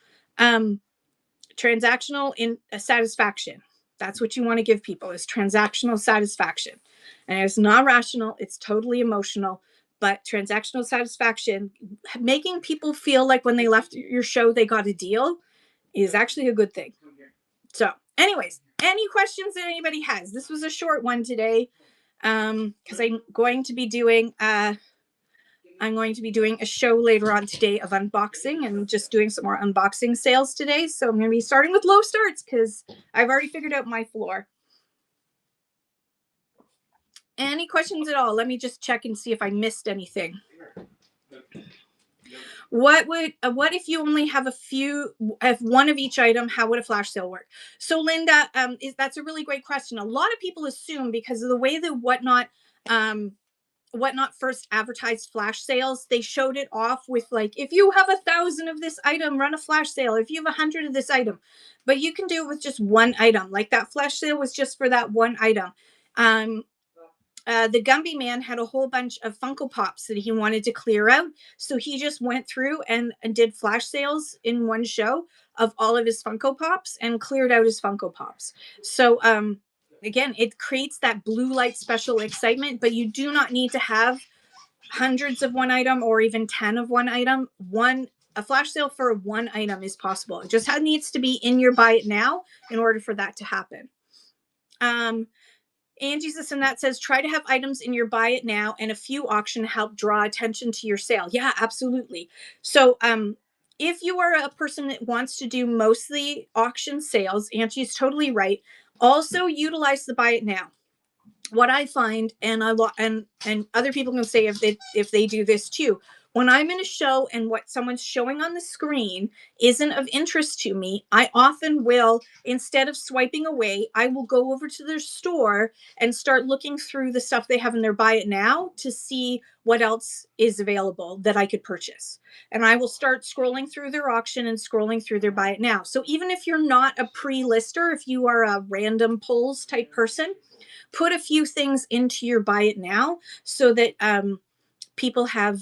in satisfaction. That's what you want to give people, is transactional satisfaction. And it's not rational, it's totally emotional. But transactional satisfaction, making people feel like when they left your show they got a deal, is actually a good thing. So anyways, any questions that anybody has? This was a short one today, because I'm going to be doing a show later on today of unboxing and just doing some more unboxing sales today. So I'm going to be starting with low starts because I've already figured out my floor. Any questions at all? Let me just check and see if I missed anything. What if you only have one of each item? How would a flash sale work? So Linda, that's a really great question. A lot of people assume, because of the way that Whatnot first advertised flash sales, they showed it off with, like, if you have 1,000 of this item, run a flash sale. If you have 100 of this item, but you can do it with just one item. Like, that flash sale was just for that one item. The Gumby man had a whole bunch of Funko Pops that he wanted to clear out. So he just went through and did flash sales in one show of all of his Funko Pops and cleared out his Funko Pops. So, again, it creates that blue light special excitement, but you do not need to have hundreds of one item or even 10 of one item. A flash sale for one item is possible. It just needs to be in your buy it now in order for that to happen. Angie's this and that says, try to have items in your buy it now and a few auction help draw attention to your sale. Yeah, absolutely. So if you are a person that wants to do mostly auction sales, Angie's totally right. Also utilize the buy it now. What I find, and other people can say if they do this too, when I'm in a show and what someone's showing on the screen isn't of interest to me, I often will, instead of swiping away, I will go over to their store and start looking through the stuff they have in their buy it now to see what else is available that I could purchase. And I will start scrolling through their auction and scrolling through their buy it now. So even if you're not a pre-lister, if you are a random polls type person, put a few things into your buy it now so that people have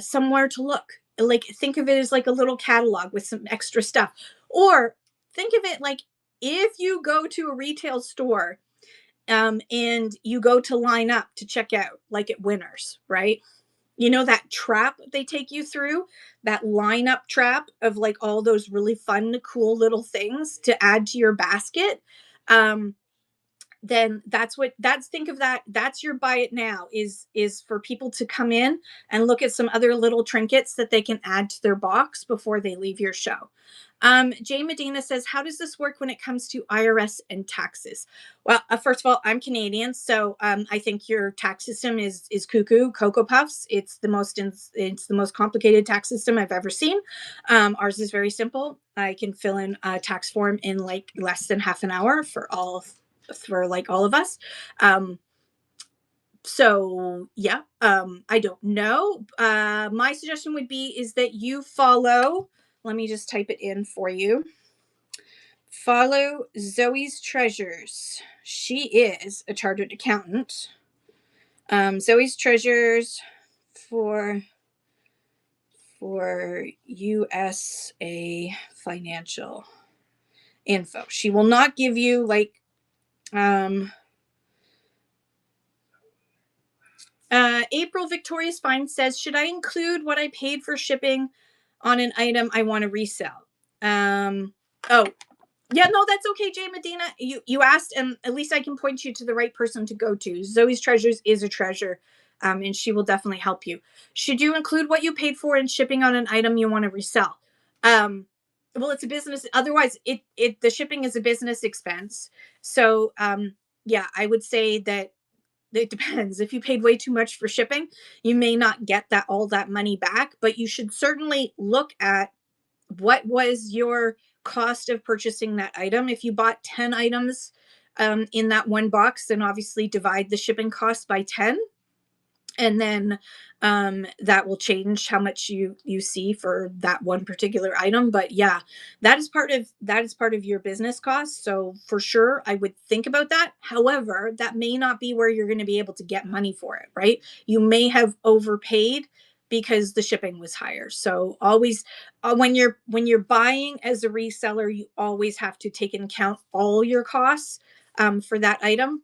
somewhere to look. Like, think of it as like a little catalog with some extra stuff. Or think of it like, if you go to a retail store and you go to line up to check out, like at Winners, right? You know that trap they take you through, that lineup trap of like all those really fun, cool little things to add to your basket. then think of that. That's your buy it now, is for people to come in and look at some other little trinkets that they can add to their box before they leave your show. Jay Medina says, how does this work when it comes to IRS and taxes? Well, first of all, I'm Canadian, so I think your tax system is cuckoo, Cocoa Puffs. It's the most complicated tax system I've ever seen. Ours is very simple. I can fill in a tax form in like less than half an hour for like all of us. So yeah, I don't know. My suggestion would be is that you follow, let me just type it in for you. Follow Zoe's Treasures. She is a chartered accountant. Zoe's Treasures for USA financial info. She will not give you like April Victorious Fine says, should I include what I paid for shipping on an item I want to resell? Oh, yeah, no, that's okay, Jay Medina. You asked, and at least I can point you to the right person to go to. Zoe's Treasures is a treasure, and she will definitely help you. Should you include what you paid for in shipping on an item you want to resell? Well, it's a business. Otherwise, the shipping is a business expense. So, yeah, I would say that it depends. If you paid way too much for shipping, you may not get all that money back, but you should certainly look at what was your cost of purchasing that item. If you bought 10 items in that one box, then obviously divide the shipping cost by 10, and then that will change how much you see for that one particular item. But yeah, that is part of your business cost, so for sure I would think about that. However, that may not be where you're going to be able to get money for it, right? You may have overpaid because the shipping was higher. So always, when you're buying as a reseller, you always have to take into account all your costs for that item.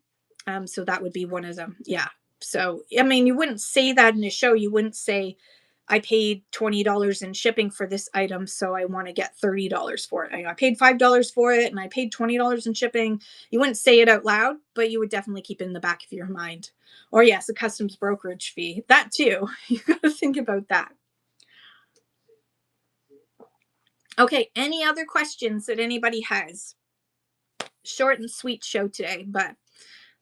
So that would be one of them. Yeah. So, I mean, you wouldn't say that in a show. You wouldn't say, I paid $20 in shipping for this item, so I want to get $30 for it. I paid $5 for it and I paid $20 in shipping. You wouldn't say it out loud, but you would definitely keep it in the back of your mind. Or yes, a customs brokerage fee. That too. You got to think about that. Okay, any other questions that anybody has? Short and sweet show today, but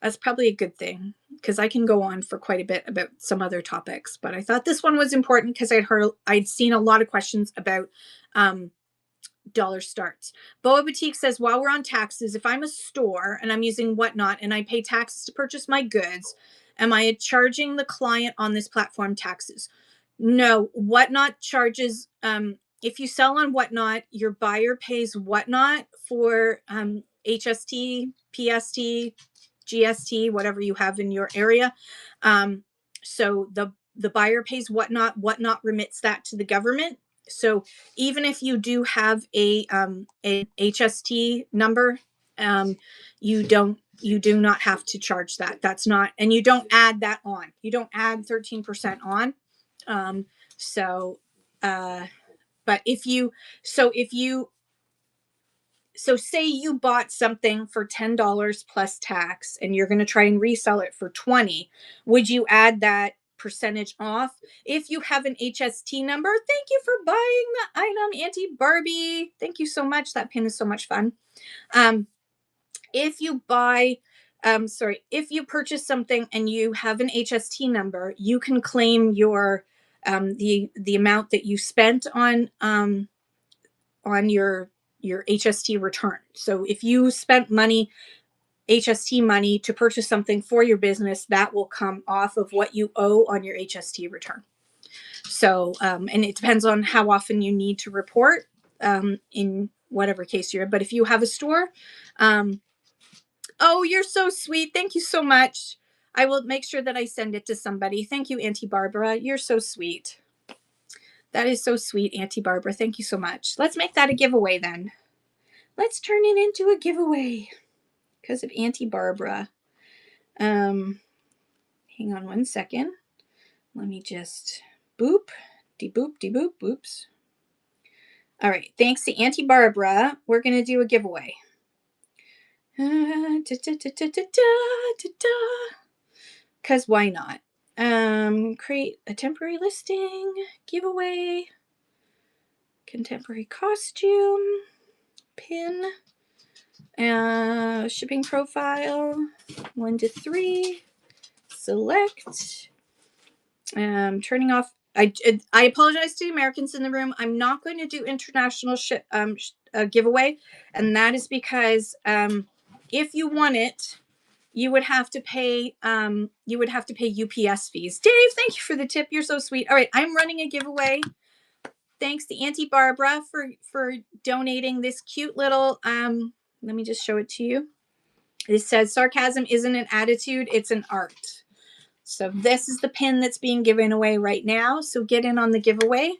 that's probably a good thing because I can go on for quite a bit about some other topics. But I thought this one was important because I'd seen a lot of questions about dollar starts. Boa Boutique says, while we're on taxes, if I'm a store and I'm using Whatnot and I pay taxes to purchase my goods, am I charging the client on this platform taxes? No, Whatnot charges. If you sell on Whatnot, your buyer pays Whatnot for HST, PST, GST, whatever you have in your area. So the buyer pays Whatnot remits that to the government. So even if you do have a HST number, you do not have to charge that. That's not, and you don't add that on. You don't add 13% on. So, but if you say you bought something for $10 plus tax and you're going to try and resell it for 20, would you add that percentage off? If you have an HST number, thank you for buying the item, Auntie Barbie. Thank you so much. That pin is so much fun. If you if you purchase something and you have an HST number, you can claim your the amount that you spent on your HST return. So if you spent HST money to purchase something for your business, that will come off of what you owe on your HST return. So, and it depends on how often you need to report in whatever case you're in. But if you have a store, oh, you're so sweet. Thank you so much. I will make sure that I send it to somebody. Thank you, Auntie Barbara. You're so sweet. That is so sweet, Auntie Barbara. Thank you so much. Let's make that a giveaway then. Let's turn it into a giveaway because of Auntie Barbara. Hang on one second. Let me just boop, de-boop, de-boop, boops. All right. Thanks to Auntie Barbara, we're going to do a giveaway. Because why not? Create a temporary listing, giveaway, contemporary costume, pin, shipping profile, 1 to 3, select, turning off. I apologize to the Americans in the room. I'm not going to do international giveaway, and that is because if you want it, you would have to pay UPS fees. Dave, thank you for the tip. You're so sweet. All right, I'm running a giveaway. Thanks to Auntie Barbara for donating this cute little let me just show it to you. It says sarcasm isn't an attitude, it's an art. So this is the pin that's being given away right now. So get in on the giveaway.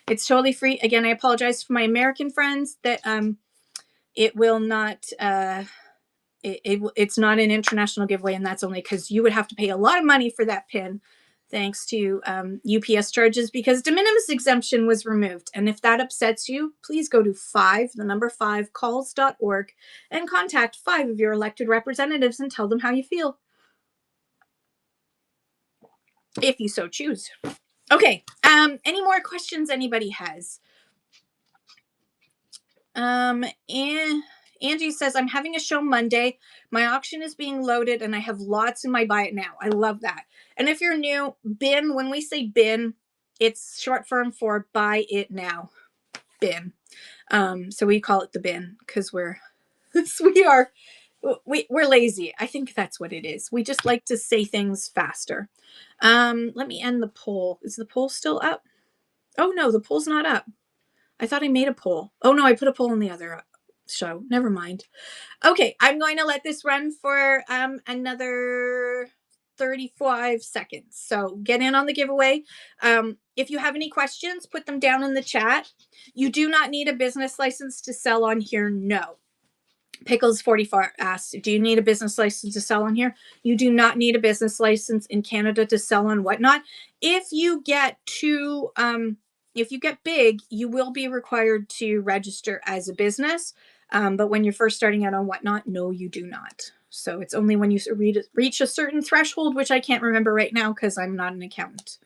It's totally free. Again, I apologize for my American friends that it will not it's not an international giveaway, and that's only because you would have to pay a lot of money for that pin thanks to UPS charges, because de minimis exemption was removed. And if that upsets you, please go to 5calls.org and contact 5 of your elected representatives and tell them how you feel, if you so choose. Okay, any more questions anybody has? And Angie says, I'm having a show Monday. My auction is being loaded and I have lots in my buy it now. I love that. And if you're new, bin, when we say bin, it's short form for buy it now. Bin. So we call it the bin because we're lazy. I think that's what it is. We just like to say things faster. Let me end the poll. Is the poll still up? Oh no, the poll's not up. I thought I made a poll. Oh no, I put a poll in the other show. Never mind. Okay, I'm going to let this run for another 35 seconds. So get in on the giveaway. If you have any questions, put them down in the chat. You do not need a business license to sell on here. No. Pickles44 asks, do you need a business license to sell on here? You do not need a business license in Canada to sell on Whatnot. If you get big, you will be required to register as a business. But when you're first starting out on Whatnot, no, you do not. So it's only when you reach a certain threshold, which I can't remember right now because I'm not an accountant.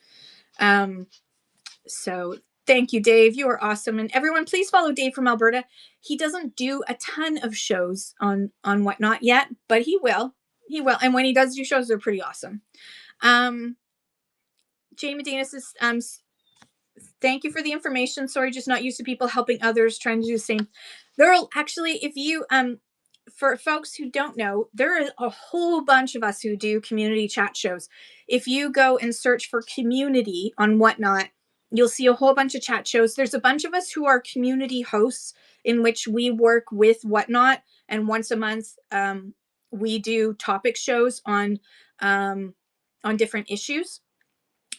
So thank you, Dave. You are awesome. And everyone, please follow Dave from Alberta. He doesn't do a ton of shows on Whatnot yet, but he will. He will. And when he does do shows, they're pretty awesome. Jay Medina says, thank you for the information. Sorry, just not used to people helping others, trying to do the same. There are actually, if you, for folks who don't know, there are a whole bunch of us who do community chat shows. If you go and search for community on Whatnot, you'll see a whole bunch of chat shows. There's a bunch of us who are community hosts in which we work with Whatnot. And once a month, we do topic shows on different issues.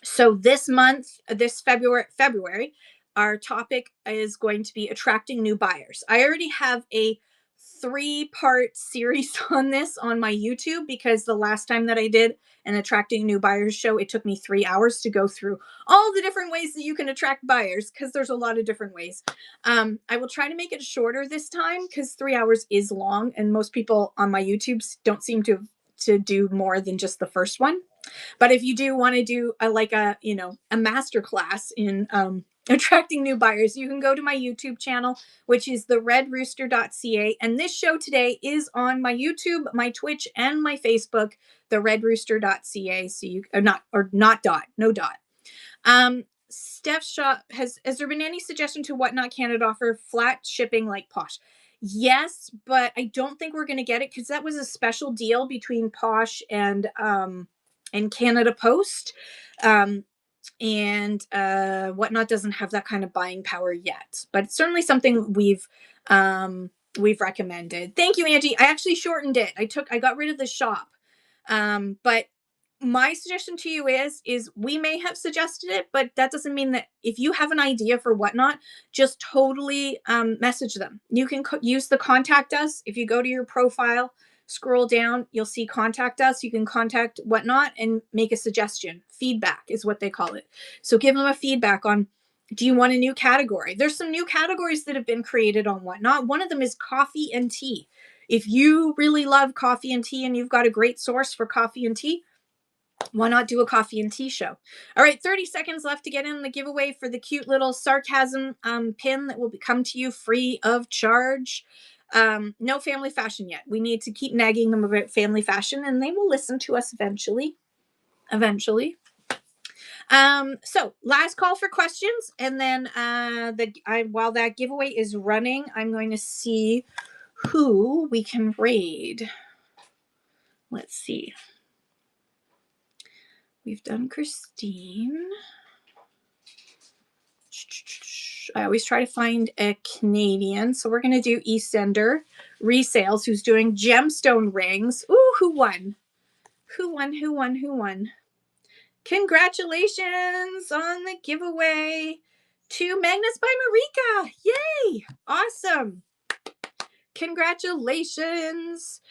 So this month, this February, our topic is going to be attracting new buyers. I already have a 3-part series on this on my YouTube because the last time that I did an attracting new buyers show, it took me 3 hours to go through all the different ways that you can attract buyers because there's a lot of different ways. I will try to make it shorter this time because 3 hours is long and most people on my YouTube don't seem to do more than just the first one. But if you do want to do a master class in attracting new buyers, you can go to my YouTube channel, which is theredrooster.ca. And this show today is on my YouTube, my Twitch, and my Facebook, theredrooster.ca. So you no dot. Steph Shaw has there been any suggestion to Whatnot Canada offer flat shipping like Posh? Yes, but I don't think we're going to get it because that was a special deal between Posh and Canada Post. And Whatnot doesn't have that kind of buying power yet, but it's certainly something we've recommended. Thank you, Angie. I actually shortened it. I got rid of the shop. But my suggestion to you is we may have suggested it, but that doesn't mean that if you have an idea for Whatnot, just totally message them. You can use the contact us. If you go to your profile, scroll down, you'll see contact us. You can contact Whatnot and make a suggestion. Feedback is what they call it. So give them a feedback on, do you want a new category? There's some new categories that have been created on Whatnot. One of them is coffee and tea. If you really love coffee and tea and you've got a great source for coffee and tea, why not do a coffee and tea show? All right, 30 seconds left to get in the giveaway for the cute little sarcasm pin that will come to you free of charge. No family fashion yet. We need to keep nagging them about family fashion, and they will listen to us eventually. So last call for questions, and then while that giveaway is running, I'm going to see who we can raid. Let's see. We've done Christine. I always try to find a Canadian. So we're going to do Eastender Resales, who's doing gemstone rings. Ooh, who won? Who won? Who won? Who won? Congratulations on the giveaway to Magnus by Marika. Yay! Awesome. Congratulations.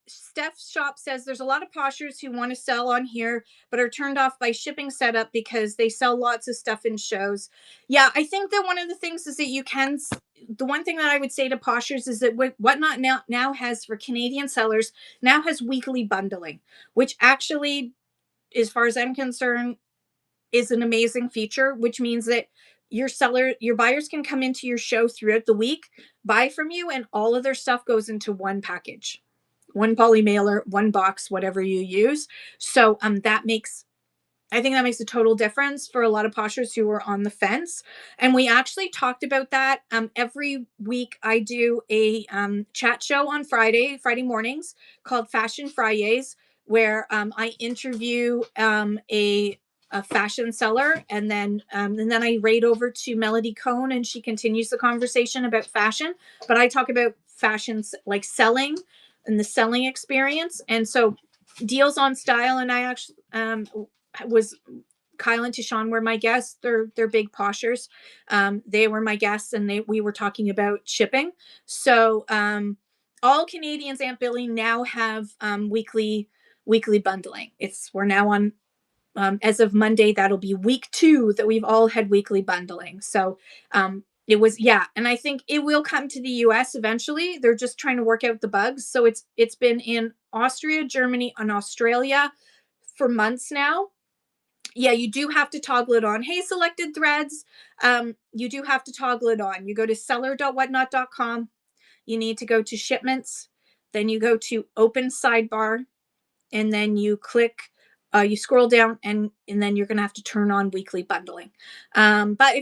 Steph's shop says there's a lot of poshers who want to sell on here, but are turned off by shipping setup because they sell lots of stuff in shows. Yeah, I think that one of the things is that the one thing that I would say to poshers is that Whatnot now has for Canadian sellers, now has weekly bundling, which actually, as far as I'm concerned, is an amazing feature, which means that your buyers can come into your show throughout the week, buy from you, and all of their stuff goes into one package, one poly mailer, one box, whatever you use. So I think that makes a total difference for a lot of poshers who are on the fence. And we actually talked about that. Every week I do a chat show on Friday mornings called Fashion Fridays, where I interview a fashion seller, and then I raid over to Melody Cohn, and she continues the conversation about fashion. But I talk about fashion, like selling and the selling experience. And so Deals on Style and I actually was Kyle and Tishawn were my guests. They're big poshers. They were my guests, and we were talking about shipping. So all Canadians, Aunt Billy, now have weekly bundling. We're now on as of Monday. That'll be week 2 that we've all had weekly bundling. So it was, yeah, and I think it will come to the US eventually. They're just trying to work out the bugs. So it's been in Austria, Germany, and Australia for months now. Yeah, you do have to toggle it on. Hey, Selected Threads, you do have to toggle it on. You go to seller.whatnot.com. You need to go to shipments. Then you go to open sidebar, and then you click, you scroll down, and then you're going to have to turn on weekly bundling. But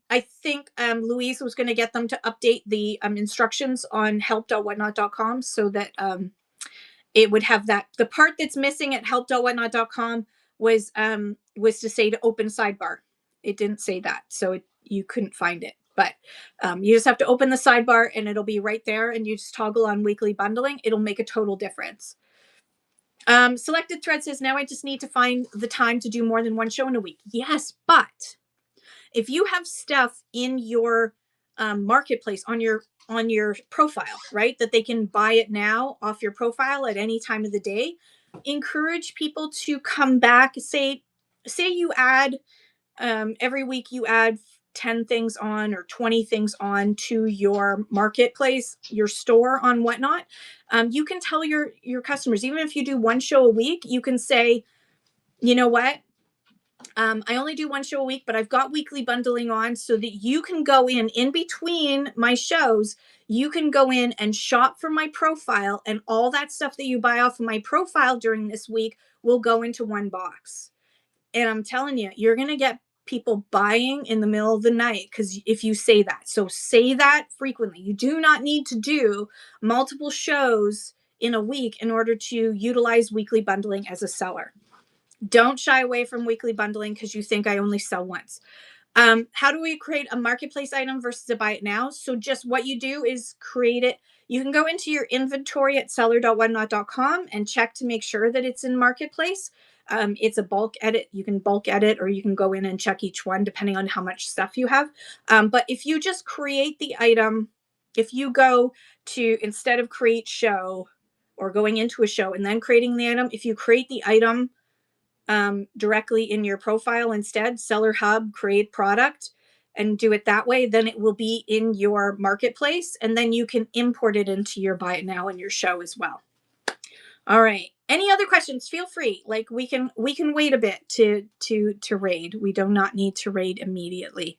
I think Louise was going to get them to update the instructions on help.whatnot.com so that it would have that. The part that's missing at help.whatnot.com was to say to open sidebar. It didn't say that, so you couldn't find it. But you just have to open the sidebar, and it'll be right there, and you just toggle on weekly bundling. It'll make a total difference. Selected Thread says, now I just need to find the time to do more than one show in a week. Yes, but if you have stuff in your marketplace on your profile, right, that they can buy it now off your profile at any time of the day, encourage people to come back. Say you add every week, you add 10 things on or 20 things on to your marketplace, your store on Whatnot. You can tell your customers, even if you do one show a week, you can say, you know what, I only do one show a week, but I've got weekly bundling on, so that you can go in between my shows. You can go in and shop from my profile, and all that stuff that you buy off of my profile during this week will go into one box. And I'm telling you, you're going to get people buying in the middle of the night, because if you say that. So say that frequently. You do not need to do multiple shows in a week in order to utilize weekly bundling as a seller. Don't shy away from weekly bundling because you think I only sell once. How do we create a marketplace item versus a buy it now? So just what you do is create it. You can go into your inventory at seller.whatnot.com and check to make sure that it's in marketplace. It's a bulk edit. You can bulk edit, or you can go in and check each one depending on how much stuff you have. But if you just create the item, if you go to, instead of create show or going into a show and then creating the item, if you create the item directly in your profile instead, Seller Hub, create product, and do it that way, then it will be in your marketplace, and then you can import it into your buy it now in your show as well. All right. Any other questions? Feel free. Like we can wait a bit to raid. We do not need to raid immediately.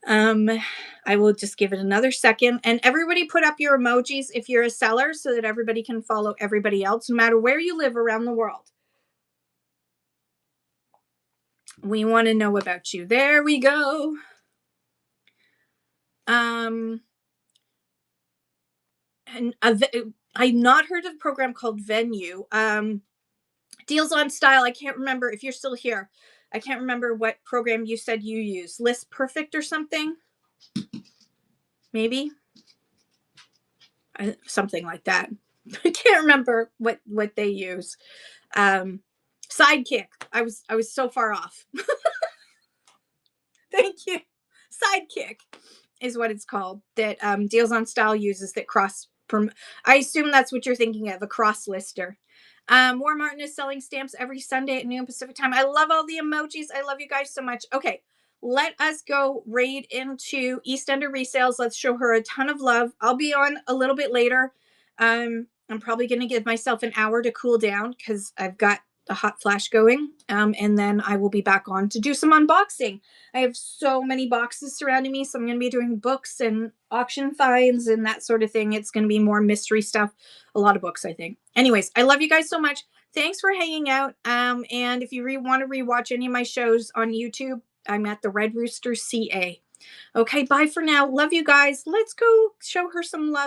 I will just give it another second. And everybody put up your emojis if you're a seller so that everybody can follow everybody else, no matter where you live around the world. We want to know about you. There we go. And I've not heard of a program called Venue. Deals on Style. I can't remember if you're still here. I can't remember what program you said you use. List Perfect or something? Maybe something like that. I can't remember what they use. Sidekick. I was so far off. Thank you. Sidekick is what it's called, that Deals on Style uses, that cross. I assume that's what you're thinking of, a cross lister. War Martin is selling stamps every Sunday at noon Pacific time. I love all the emojis. I love you guys so much. Okay, let us go raid into EastEnder Resales. Let's show her a ton of love. I'll be on a little bit later. I'm probably going to give myself an hour to cool down because I've got a hot flash going. And then I will be back on to do some unboxing. I have so many boxes surrounding me, so I'm going to be doing books and auction finds and that sort of thing. It's going to be more mystery stuff. A lot of books, I think. Anyways, I love you guys so much. Thanks for hanging out. And if you want to rewatch any of my shows on YouTube, I'm at the Red Rooster CA. Okay, bye for now. Love you guys. Let's go show her some love.